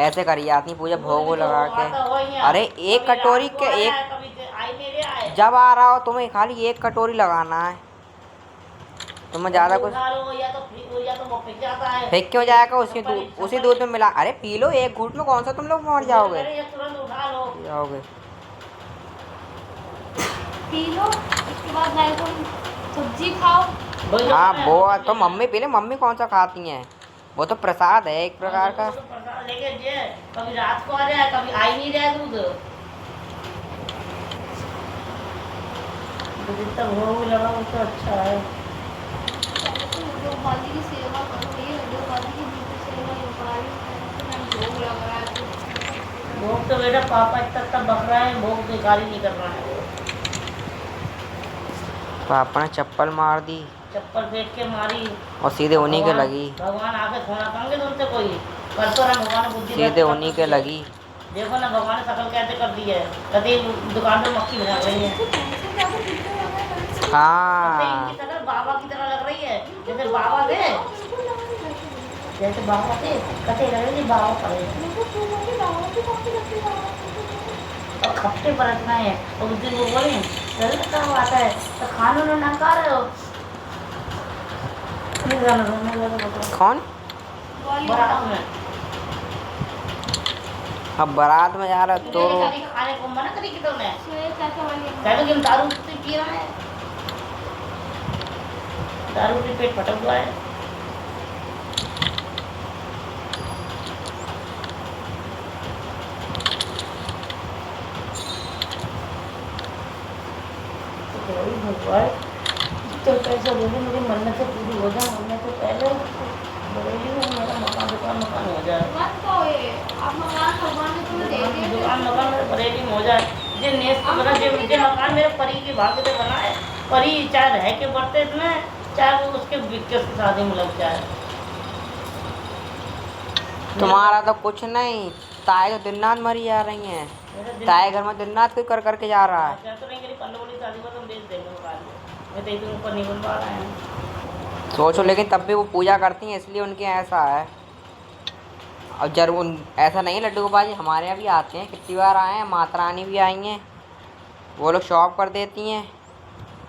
ऐसे करी जाती है पूजा, भोग लगा के। अरे एक कटोरी के एक, जब आ रहा हो तुम्हें खाली एक कटोरी लगाना है, तुम्हें ज़्यादा कुछ या तो वो फेंक जाता है, फेंक क्यों जाएगा, उसी दूध में मिला। अरे पी लो एक घूंट में, कौन सा तुम लोग मर जाओगे। तुरंत उठा लो। जाओगे पी लो, उसके बाद नहीं तो सब्जी खाओ। हाँ वो तो मम्मी पी ले, मम्मी कौन सा खाती हैं, वो तो प्रसाद है एक प्रकार का। लेके जे कभी रात को आ जाए, कभी आ ही नहीं जाए दूध। जितना भोग लगा वो तो अच्छा है। लोग बाजी की सेवा करो, ये लोग बाजी की दूध की सेवा ये पढ़ाई भोग लग रहा है। भोग तो बेटा पापा इतना बक रहा है, भोग बेकार ही नहीं कर रहा है। पापा ने चप्पल मार दी, चप्पल फेंक के मारी और सीधे उन्हीं के लगी। भगवान आके थोड़ा कहेंगे तुमसे कोई कर तो रहा, भगवान ने बुद्धि सीधे उन्हीं के लगी। देखो ना भगवान ने शकल कैसे कर दी है, कभी दुकान पे मक्खी बना रही है। हाँ इनकी शकल बाबा की तरह लग रही है, जैसे बाबा थे, जैसे बाबा थे कथे लग रही थी बाबा पड़े। और खपटे बरतना है, और उस दिन वो बोले क्या आता है तो खानों ने ना खा रहे हो। कौन बारात में, अब बारात में जा रहा है तो खाने को मना करी कि तुमने चाचा वाली कहते कि हम दारू पी रहे हैं, दारू से पेट फटक हुआ है। भगवान तो कैसे बोले मेरी मन्नत से पूरी हो जाए, मरने से पहले बरेली में मेरा मकान हो जाए, मत को ये आप मकान भगवान ने तुम्हें दे दिया। दुकान मकान मेरे बरेली में हो जाए। जे नेस को बना, जे मकान मेरे परी के भाग्य से बना है, परी चाहे रह के बढ़ते इसमें, चाहे वो उसके विक्के की शादी में लग जाए। तुम्हारा तो कुछ नहीं, ताए तो दिन रात मरी जा रही हैं, ताए घर में दिन रात कोई कर करके जा रहा है। तो नहीं करी पंडोली शादी में तुम बेच देंगे मकान को, मैं तो इतने ऊपर नहीं बन पा रहे हैं। सोचो, लेकिन तब भी वो पूजा करती हैं इसलिए उनके ऐसा है। अब जब उन ऐसा नहीं है, लड्डू गोपाल जी हमारे यहाँ भी आते हैं, कितनी बार आए हैं, माता रानी भी आई हैं, वो लोग शॉप कर देती हैं,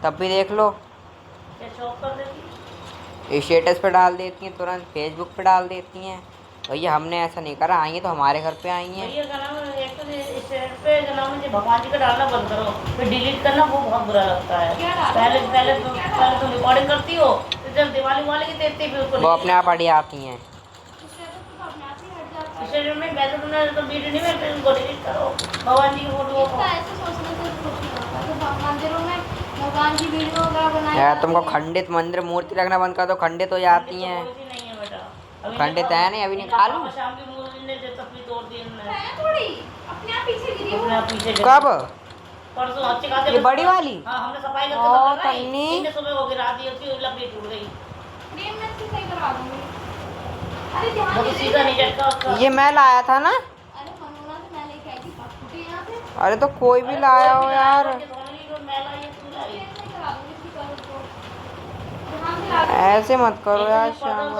तब भी देख लो क्या शॉप कर देती, स्टेटस पे डाल देती हैं, तुरंत फेसबुक पे डाल देती हैं। भैया हमने ऐसा नहीं करा, आई हैं तो हमारे घर पे आई हैं। भैया का नाम एक तो स्टेट पे का नाम है, भगवान जी का डालना बंद करो, फिर डिलीट करना वो बहुत बुरा लगता है। पहले तुम रिकॉर्डिंग करती हो, तो जब दिवाली वाले की देखती फिर उसको वो अपने आप हट जाती हैं। स्टेट में वैसे तुमने तो वीडियो नहीं, मैं फिर उनको डिलीट करो, भगवान जी की फोटो इसका ऐसे सोचने से कुछ नहीं होता। मंदिरों में भगवान की वीडियो वगैरह बनाई यार जाती तुमको है। खंडित मंदिर मूर्ति रखना बंद कर दो, खंडित हो जाती हैं। थोड़ी सी नहीं है बेटा, अभी खंडित है नहीं, अभी निकालूं? शाम की मूर्ति ने जो तस्वीर तोड़ दी इन्होंने, है थोड़ी अपने आप पीछे गिरी अपने आप पीछे गिर कब? परसों अच्छे खाते ये बड़ी वाली? हाँ, हमने सफाई ओ, करते करते तन्नी। इनने सुबह वो गिरा दी, उसकी लकड़ी टूट गई। फ्रेम में से सही करवा दूंगी। अरे ध्यान वो तो दे रही सीधा है। नहीं चटका उसका। ये मैं लाया था ना। अरे मनोना से मैं लेके आई थी पक्के यहाँ से। अरे तो कोई भी लाया हो यार। ऐसे मत करो यार श्याम।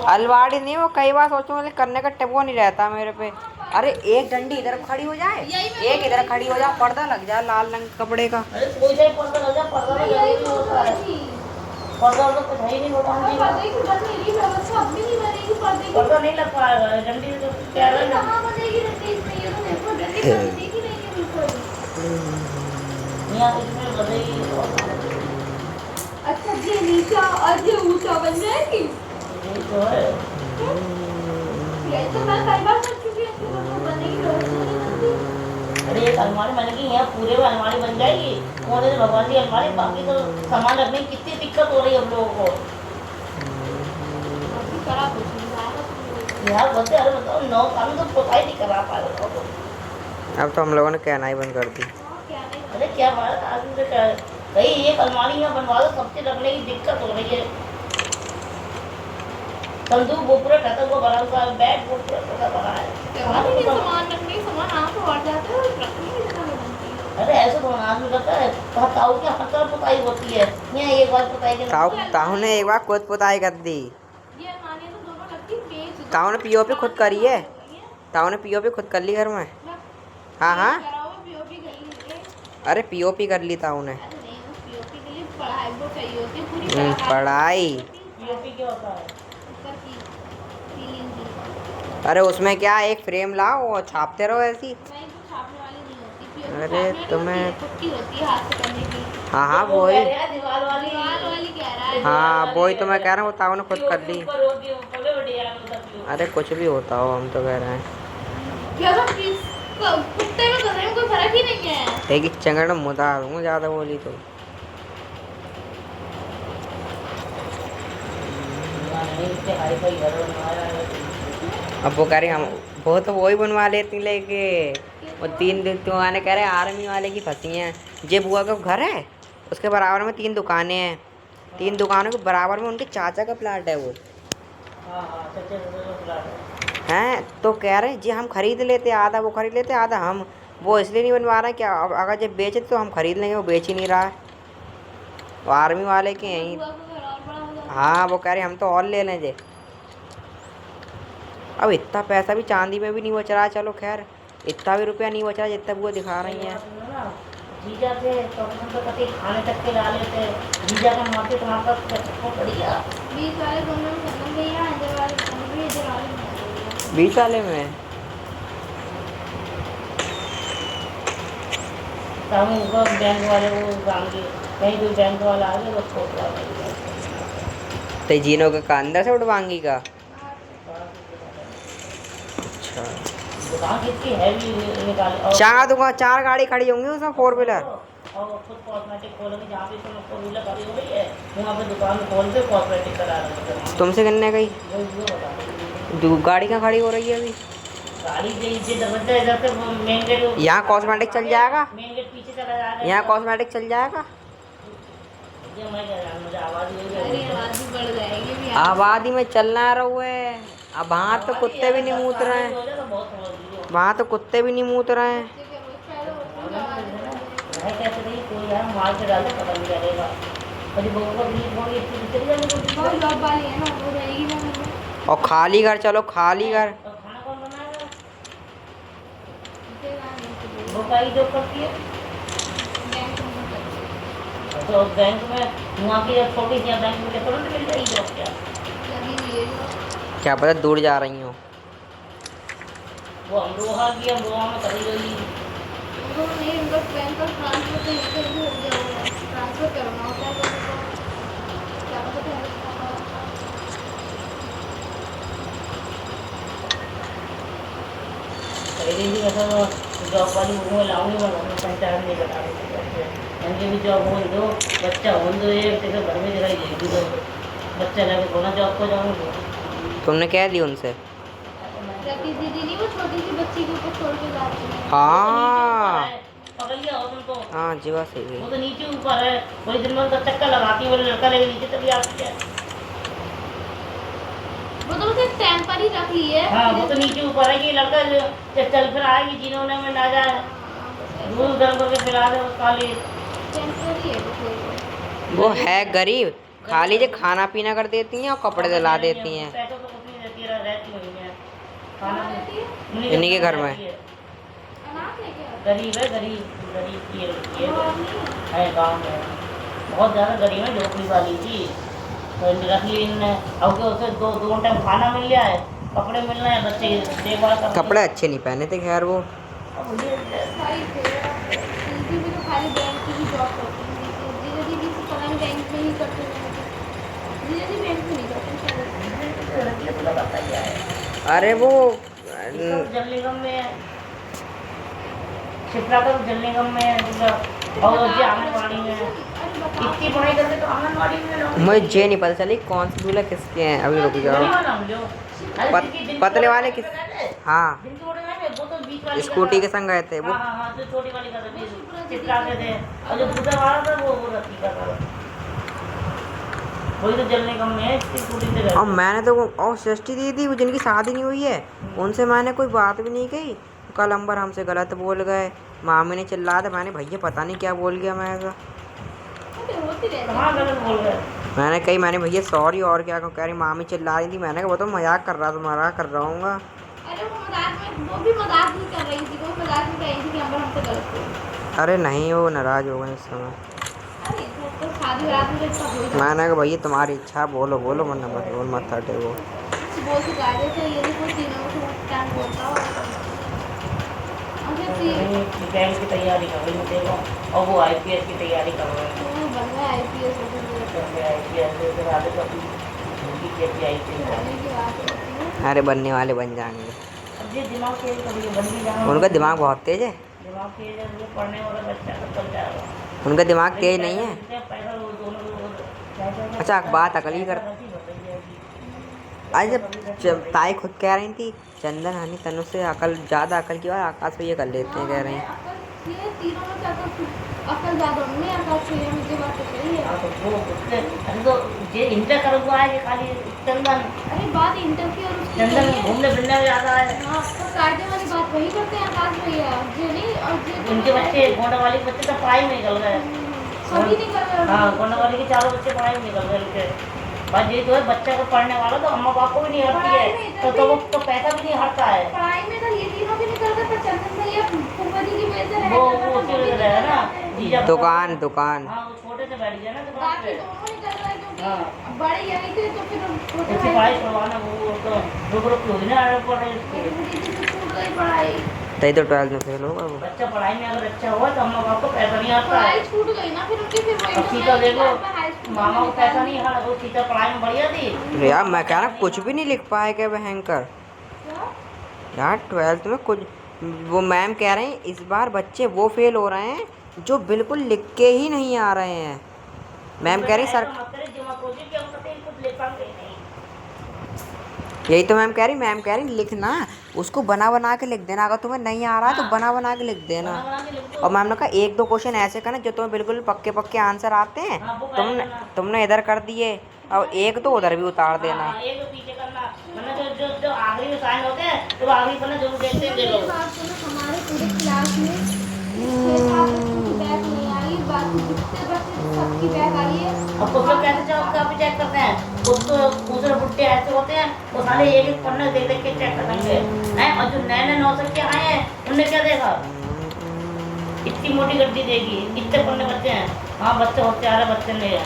अलवाड़ी नहीं, वो कई बार सोचूं लेकिन करने का टेबो नहीं रहता मेरे पे। अरे एक डंडी इधर खड़ी हो जाए, एक इधर खड़ी हो जाए, पर्दा लग जाए लाल रंग के कपड़े का। अरे कोई सा पर्दा लग जाए, पर्दा तो जरूरी होता है। पर्दा तो कुछ है ही नहीं होता जी। पर्दे की बनेगी व्यवस्था अब भी नहीं बनेगी पर्दे की। पर्दा नहीं लग पाएगा, डंडी तो क्या है ना। कहाँ बनेगी डंडी इसमें? ये तो देखो डंडी बनेगी ही नहीं है बिल्कुल। यहाँ इसमें बनेगी। अच्छा ये नीचा और ये ऊंचा बन जाएगी। ये तो है। ये तो मैं कई बार सोच चुकी हूँ कि वो बनेगी व्यवस्था नहीं बनती। अरे एक अलमारी बनेगी, यहाँ पूरे में अलमारी बन जाएगी। कोने से भगवान की अलमारी, बाकी तो सामान रखने की कितनी दिक्कत हो रही है हम लोगों को। अभी करा कुछ नहीं जाएगा। यार बोलते अरे बताओ 9 साल में तो पुताई नहीं करा पाएगा तो। अब तो हम लोगों ने कहना ही बंद कर दी। क्या नहीं अरे क्या बात है, आदमी से क्या कहीं एक अलमारी यहाँ बनवा दो, सबसे रखने की दिक्कत हो रही है। संदूक वो पूरा टटक वो बना हुआ है, बैग वो पूरा टटक बना है। सामान रखने सामान आप और जाते हो रखने की जगह नहीं बनती है। अरे ऐसे तो आदमी करता है, ताऊ की हर तरफ पुताई होती है, यहाँ एक बार पुताई के ताऊ ने एक बार खुद पुताई कर दी। ये अलमारियाँ तो दोनों लगती बेच दो। ताऊ ने पीओपी खुद करी है। ताऊ ने पीओपी खुद कर ली घर में। हाँ हाँ, कराओ पीओपी कर लीजिए। अरे पीओपी कर ली ताऊ ने। अरे नहीं वो पीओपी के लिए पढ़ाई वो चाहिए होती है पूरी पढ़ाई। पीओपी क्या होता है? ऊपर की सीलिंग की। अरे उसमें क्या, एक फ्रेम लाओ और छापते रहो ऐसी। नहीं वो छापने वाली नहीं होती पीओपी। अरे तुम्हें पुट्टी होती है हाथ से करने की। हाँ हाँ वो वही। कह रहा है दीवार वाली। दीवार वाली कह रहा है। हाँ वही तो मैं कह रहा हूँ, ताऊ ने खुद कर ली। ऊपर होती है, ऊपर में बढ़िया है मतलब पीओपी। अरे कुछ भी होता हो, हम तो कह रहे हैं क्या तो कुत्ते में गधे में कोई फर्क ही नहीं है। एक चंगड़ में मुदा दूंगा ज़्यादा बोली तो। नहीं, इससे हाई फाई घर बनवाया है। अब वो कह रहे हम, वो तो वही बनवा लेती लेके। और 3 दिन दुकानें कह रहे आर्मी वाले की फंसी हैं। ये बुआ का घर है, उसके बराबर में 3 दुकानें हैं। 3 दुकानों के बराबर में उनके चाचा का प्लाट है वो। हाँ हाँ, सच्चे सच्चे प्लाट है। हैं तो कह रहे जी हम खरीद लेते, आधा वो खरीद लेते आधा हम। वो इसलिए नहीं बनवा रहे क्या, अगर जब बेचे तो हम खरीद लेंगे, वो बेच ही नहीं रहा है। वो आर्मी वाले के हैं ही। बुआ का घर और बड़ा हो जाता है। हाँ वो कह रहे हम तो और ले लें जे। अब इतना पैसा भी चांदी में भी नहीं बच रहा। चलो खैर, इतना भी रुपया नहीं बच रहा जितना वो दिखा रही हैं। जीजा थे तो कभी खाने तक के ला लेते, जीजा का माथे तुम्हारा बढ़िया 20 वाले दोनों में खत्म गई है, इधर वाले खत्म गई, इधर वाले नहीं गई है। 20 वाले में बैंक वाले वो गांगे कहीं कोई बैंक वाला आ गया उसको तो जीनो का अंदर से उठवांगी का। अच्छा दुकान कितनी हैवी निकाले और 4 दुकान 4 गाड़ी खड़ी होंगी उसमें 4 व्हीलर। और खुद कॉस्मेटिक खोलेंगे जहाँ पे इसमें 4 व्हीलर खड़ी हो रही है, वहाँ पे दुकान खोल के कॉस्मेटिक करा रहे हैं। तुमसे कितने गई वही वो बता गाड़ी कहाँ खड़ी हो रही है अभी? गाड़ी से दरवाजा इधर से मेन गेट यहाँ कॉस्मेटिक चल जाएगा, मेन गेट पीछे चला जा रहा है। यहाँ कॉस्मेटिक चल जाएगा। ये मैं कह रहा हूँ, मुझे आवाज़ ही हो अरे रही है। आवाज भी बढ़ जाएगी भी। आबादी में चलना रहुए। अब वहाँ तो कुत्ते भी नहीं मूत रहे हैं, हो जाएगा बहुत समझ लीजिए। वहाँ तो कुत्ते भी नहीं मूत रहे हैं। नहीं कहते नहीं कोई यार मार के डालते पता नहीं चलेगा। कभी बहू का बीच होगी इसकी चली जाएगी। बहुत जॉब वाली है ना, हो जाएगी ना मेरे को। और खाली घर, चलो खाली घर। और खाना कौन बनाएगा? देगा नहीं तो देगा। वो कई जॉब करती है बैंक में करती तो बैंक में वहाँ की छोटी सी बैंक में तुरंत मिल जाएगी जॉब क्या? है। लगी हुई है जो। क्या पता दूर जा रही हो। वो अमरोहा की अमरोहा में करी गई। उनको नहीं, उनका बैंक का ट्रांसफर तो यहीं कहीं हो गया होगा। ट्रांसफर करना होता है लोगों को। क्या पता है उसका। करी गई थी मतलब जॉब वाली वो लाऊंगी मैं घर में पंचायत नहीं बता रही उनके भी जॉब हो दो बच्चा हो दो एक जगह घर में दिखाई देगी तो बच्चा लेके थोड़ा जॉब को जाऊँगी। तुमने कह दी उनसे? प्रति दीदी नहीं वो छोटी सी बच्ची के ऊपर छोड़ के जाती है। हाँ पकड़ लिया हो तुमको। हाँ जी बात सही वो है। तो नीचे ऊपर है वही दिन में तो चक्कर लगाती है वो लड़का लेके नीचे तभी आती है। वो तो उसे टेम्पररी रख ली है। हाँ वो तो नीचे ऊपर है कि लड़का जब चल फिर आएगी जिन्होंने में ना जाए दूध गर्म करके पिला दे काली। टेम्पररी है वो कोई। वो है गरीब, खाली जो खाना पीना कर देती हैं और कपड़े दिला देती हैं। पैसा तो कुछ नहीं देती रहती हुई है खाना रहती है? इन्हीं के घर में। अनाथ है क्या? गरीब है गरीब गरीब की लड़की वो आदमी है? है गाँव में बहुत ज़्यादा गरीब है झोपड़ी वाली थी तो रख ली इनने। अब क्या उसे दो टाइम खाना मिल गया है कपड़े मिल रहे हैं बच्चे देखभाल कर कपड़े अच्छे नहीं पहने थे खैर वो। सारी दीदी भी तो खाली बैंक की ही जॉब करती है। दीदी दीदी से पता नहीं बैंक में ही करते हैं। दीदी दीदी बैंक में नहीं करते। अरे वो जल निगम में है शिप्रा का जल निगम में है और आंगनबाड़ी में है। इतनी पढ़ाई करके तो आंगनबाड़ी में मुझे ये नहीं पता चली कौन सी दूल्हा किसके हैं। अभी रुक जाओ। पतले वाले किस? हाँ स्कूटी के संग गए थे वो। जो छोटी वाली का चित्रा के थे और जो दूसरा वाला था वो रखी का था वही तो जल निगम में है इसकी स्कूटी से। और मैंने तो और सृष्टि दी थी वो जिनकी शादी नहीं हुई है उनसे मैंने कोई बात भी नहीं कही। कल अंबर हमसे गलत बोल गए, मामी ने चिल्ला था। मैंने भैया पता नहीं क्या बोल गया मैं ऐसा। कहाँ गलत बोल रहे? मैंने कही मैंने भैया सॉरी और क्या कहूँ। कह रही मामी चिल्ला रही थी। मैंने कहा वो तो मजाक कर रहा था, मजाक कर रहा हूँ। अरे वो मजाक में वो भी मजाक नहीं कर रही थी। वो मजाक में कह रही थी कि अंबर हमसे गलत बोल। अरे नहीं वो नाराज हो गए इस समय। अरे तो शादी रात में इसका हो जाता मैंने कहा भैया तुम्हारी इच्छा बोलो बोलो वरना मत बोल मत हटे वो। बोल के गा देते ये नहीं कोई तीनों को टाइम बोलता हो। बैंक की तैयारी कर रही देखो और वो IPS की तैयारी कर रहे हैं। वो बन गया IPS अरे बनने वाले बन जाएंगे। दिमाग तेज करिए बन भी जाएगा। उनका दिमाग बहुत तेज है। दिमाग तेज है जो पढ़ने वाला बच्चा तो चल जाएगा। उनका दिमाग तेज नहीं है। पैसा वो दोनों अच्छा बात अकल ही कर। आज जब ताई खुद कह रही थी चंदन हनी तनु से अकल ज़्यादा अकल की बात आकाश पे ये कर लेते हैं कह रहे हैं। ये तीनों में अकल ज़्यादा नहीं आकाश पे मुझे बात तो सही है। वो तो ये इंटर कर हुआ है खाली चंदन। अरे बात इंटर की और उसकी चंदन घूमने फिरने में ज़्यादा है। हाँ तो कायदे वाली बात वही करते हैं आकाश भैया ये नहीं और ये उनके बच्चे गोंडा वाली के बच्चे तो पढ़ाई में निकल गए। सभी नहीं कर रहे। हाँ गोंडा वाली के चारों बच्चे पढ़ाई में निकल गए उनके। बस ये जो है बच्चा को पढ़ने वाला तो अम्मा बाप को भी नहीं हटती है तो वो तो पैसा भी नहीं हटता है। पढ़ाई में तो ये तीनों भी निकल गए पर चंदन भैया फूफा जी की वजह से वो उसी वजह से है ना जीजा दुकान दुकान। हाँ वो छोटे से बैठ गया ना दुकान बाकी पे। दोनों निकल रहे क्योंकि बड़े यही थे तो फिर छोटे उसकी पढ़ाई करवाना वो तो रुक हो ना पढ़े छूट गई पढ़ाई। तभी तो 12th में फेल होगा वो। बच्चा पढ़ाई में अगर अच्छा हुआ तो अम्मा बाप को पैसा नहीं आता पढ़ाई है। छूट गई ना फिर उनकी फिर वही अब सीता देखो मामा को पैसा नहीं है वो सीता पढ़ाई में बढ़िया थी। अरे यार मैं कह रहा कुछ भी नहीं लिख पाए क्या भयंकर यार 12th में कुछ। वो मैम कह रहे हैं इस बार बच्चे वो फेल हो रहे हैं जो बिल्कुल लिख के ही नहीं आ रहे हैं। मैम कह रही सर यही तो मैम कह रही लिखना उसको बना बना के लिख देना। अगर तुम्हें नहीं आ रहा है तो बना बना के लिख देना। और मैम ने कहा 1-2 क्वेश्चन ऐसे करना जो तुम्हें बिल्कुल पक्के पक्के आंसर आते हैं तुमने इधर कर दिए और 1 तो उधर भी उतार देना। जो आखिरी में साइन होते हैं तो आखिरी पन्ना जरूर देखते हैं लोग। हमारे पूरे क्लास में 6-7 बच्चों की बैग नहीं आई बाकी जितने बच्चे सबकी बैग आई है। अब कुछ लोग कैसे कॉपी चेक करते हैं कुछ तो दूसरे बुट्टे ऐसे होते हैं वो सारे एक पन्ना देख देख के चेक करेंगे हैं। और जो नए नए 900 के आए हैं उनने क्या देखा इतनी मोटी गड्डी देगी इतने पन्ने बच्चे हैं। हाँ बच्चे होशियार है बच्चे नहीं है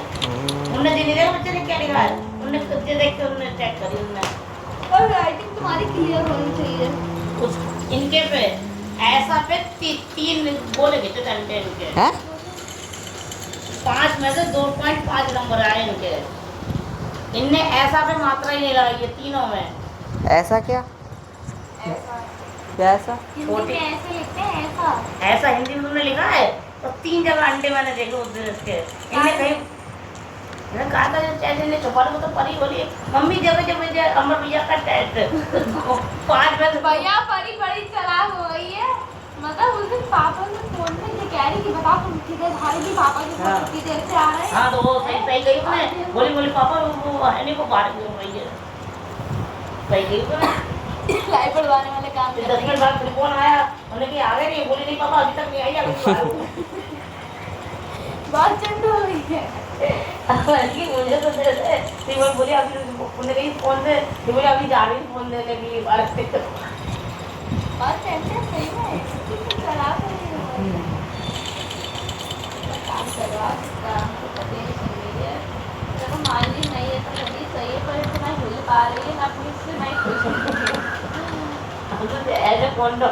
उनने नहीं देखा बच्चे ने क्या लिखा है उनने खुद देख के उन्होंने चेक करी उन्होंने। और राइटिंग तुम्हारी क्लियर होनी चाहिए। उस इनके पे ऐसा पे 3 बोले गए थे इनके हैं 5 में से 2.5 नंबर आए इनके। इनने ऐसा पे मात्रा ही नहीं लगाई है तीनों में। ऐसा क्या ऐसा कैसा? हिंदी में ऐसे लिखते हैं ऐसा। ऐसा हिंदी में तुमने लिखा है? तो 3 जगह अंडे मैंने देखे उस दिन इसके। इनने कहीं मैंने कहा था जैसे ने चौपाल को तो परी बोली मम्मी जब जब मुझे अमर भैया का टेस्ट 5 बजे भैया परी बड़ी चालाक हो गई है। मतलब उस दिन पापा ने फोन में ये कह रही कि बता तुम किधर भाई भी पापा के हाँ। फोन कितनी देर से आ रहे हैं। हाँ तो वो सही सही गई उसने बोली पापा वो हनी को बाहर घूम रही है। सही गई उसने लाई पड़वाने वाले काम फिर कर 10 रही मिनट है। बाद फिर फोन आया उन्होंने कि आ गए नहीं बोली नहीं पापा अभी तक नहीं आई अभी बाहर हूँ। बहुत चंड हो गई है। कि मुझे तो दे दे फिर मैं बोली अभी उन्होंने कही फोन दे फिर बोली अभी जा रही फोन देने के लिए बाहर से बहुत चंड है सही में कितनी चालाक है ये। काम करवा काम तो पता नहीं चल रही है। चलो मान ली नहीं है तो नहीं सही है पर इतना हिल पा रही है ना पुलिस से नहीं खुश ऐसे फोन दो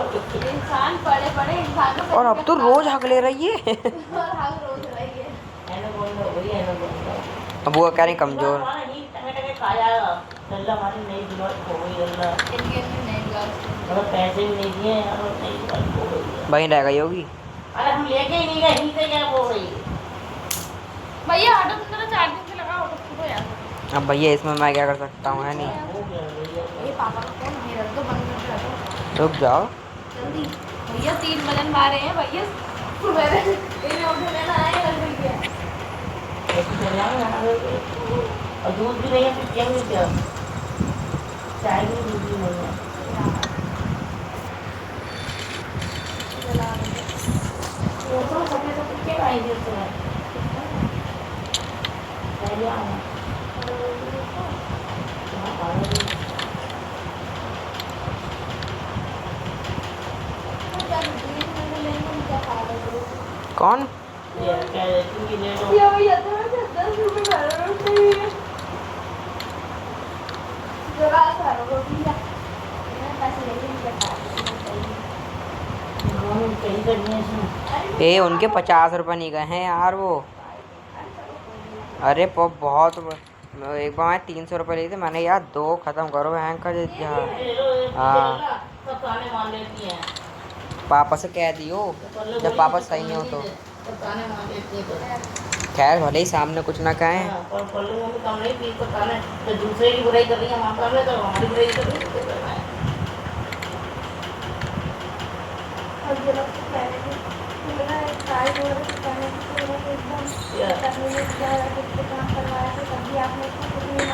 इंसान पड़े पड़े इंसान को और अब तो रोज हक ले रही है। और हाल रोज रही है। ऐसे फोन दो वही ऐसे फोन दो अब वो कह रही कमजोर। हमारा ही टके टके खाया अल्लाह हमारी नई दिमाग खो गई अल्लाह इनके नहीं ब्लाउज मतलब पैसे भी नहीं दिए और नई दिमाग खो गई है। वहीं रह गई होगी। अरे हम लेके ही नहीं गए ही से क्या हो रही भैया ऑटो तुम जरा 4 दिन से लगा ऑटो छूटो यार। अब भैया इसमें मैं क्या कर सकता हूँ, है नहीं। हो गया भैया ये पापा का फोन नहीं रख दो बंद कर दो रुक जाओ। जल्दी। भैया 3 बजन मारे हैं भैया मेरे इन्हें उठे लेना आए कर भैया। ऐसे चले आए और दूध भी नहीं है फिर क्या क्या चाय भी दूध भी नहीं है वो तो सभी तो क्या आएंगे उसमें पहले आना कौन? ये क्या तुम ये ले लो ये भैया तो 10 रुपए भर रोटी जरा सा रोटी या मैं पैसे लेके नहीं खा हम कहीं करनी है इसमें ए उनके 50 रुपए नहीं गए हैं यार वो। अरे बहुत एक बार मैं 300 रुपये लिए थे मैंने यार 2 खत्म करो बैंक का हाँ। सब ताने मार लेती हैं पापा से कह दियो जब पापा सही नहीं हो तो। सब ताने मार लेती हैं खैर भले ही सामने कुछ ना कहें। पर पल्लू मम्मी कम नहीं पी तो ताने तो दूसरे की बुराई कर रही है हम काम तो हमारी बुराई कर रही है तो करना है और ये लोग तो कह रहे थे कि मेरा ट्राई हो रहा है कहने की एकदम करने में क्या कुछ काम करवाया तो तभी आपने इसको कुछ नहीं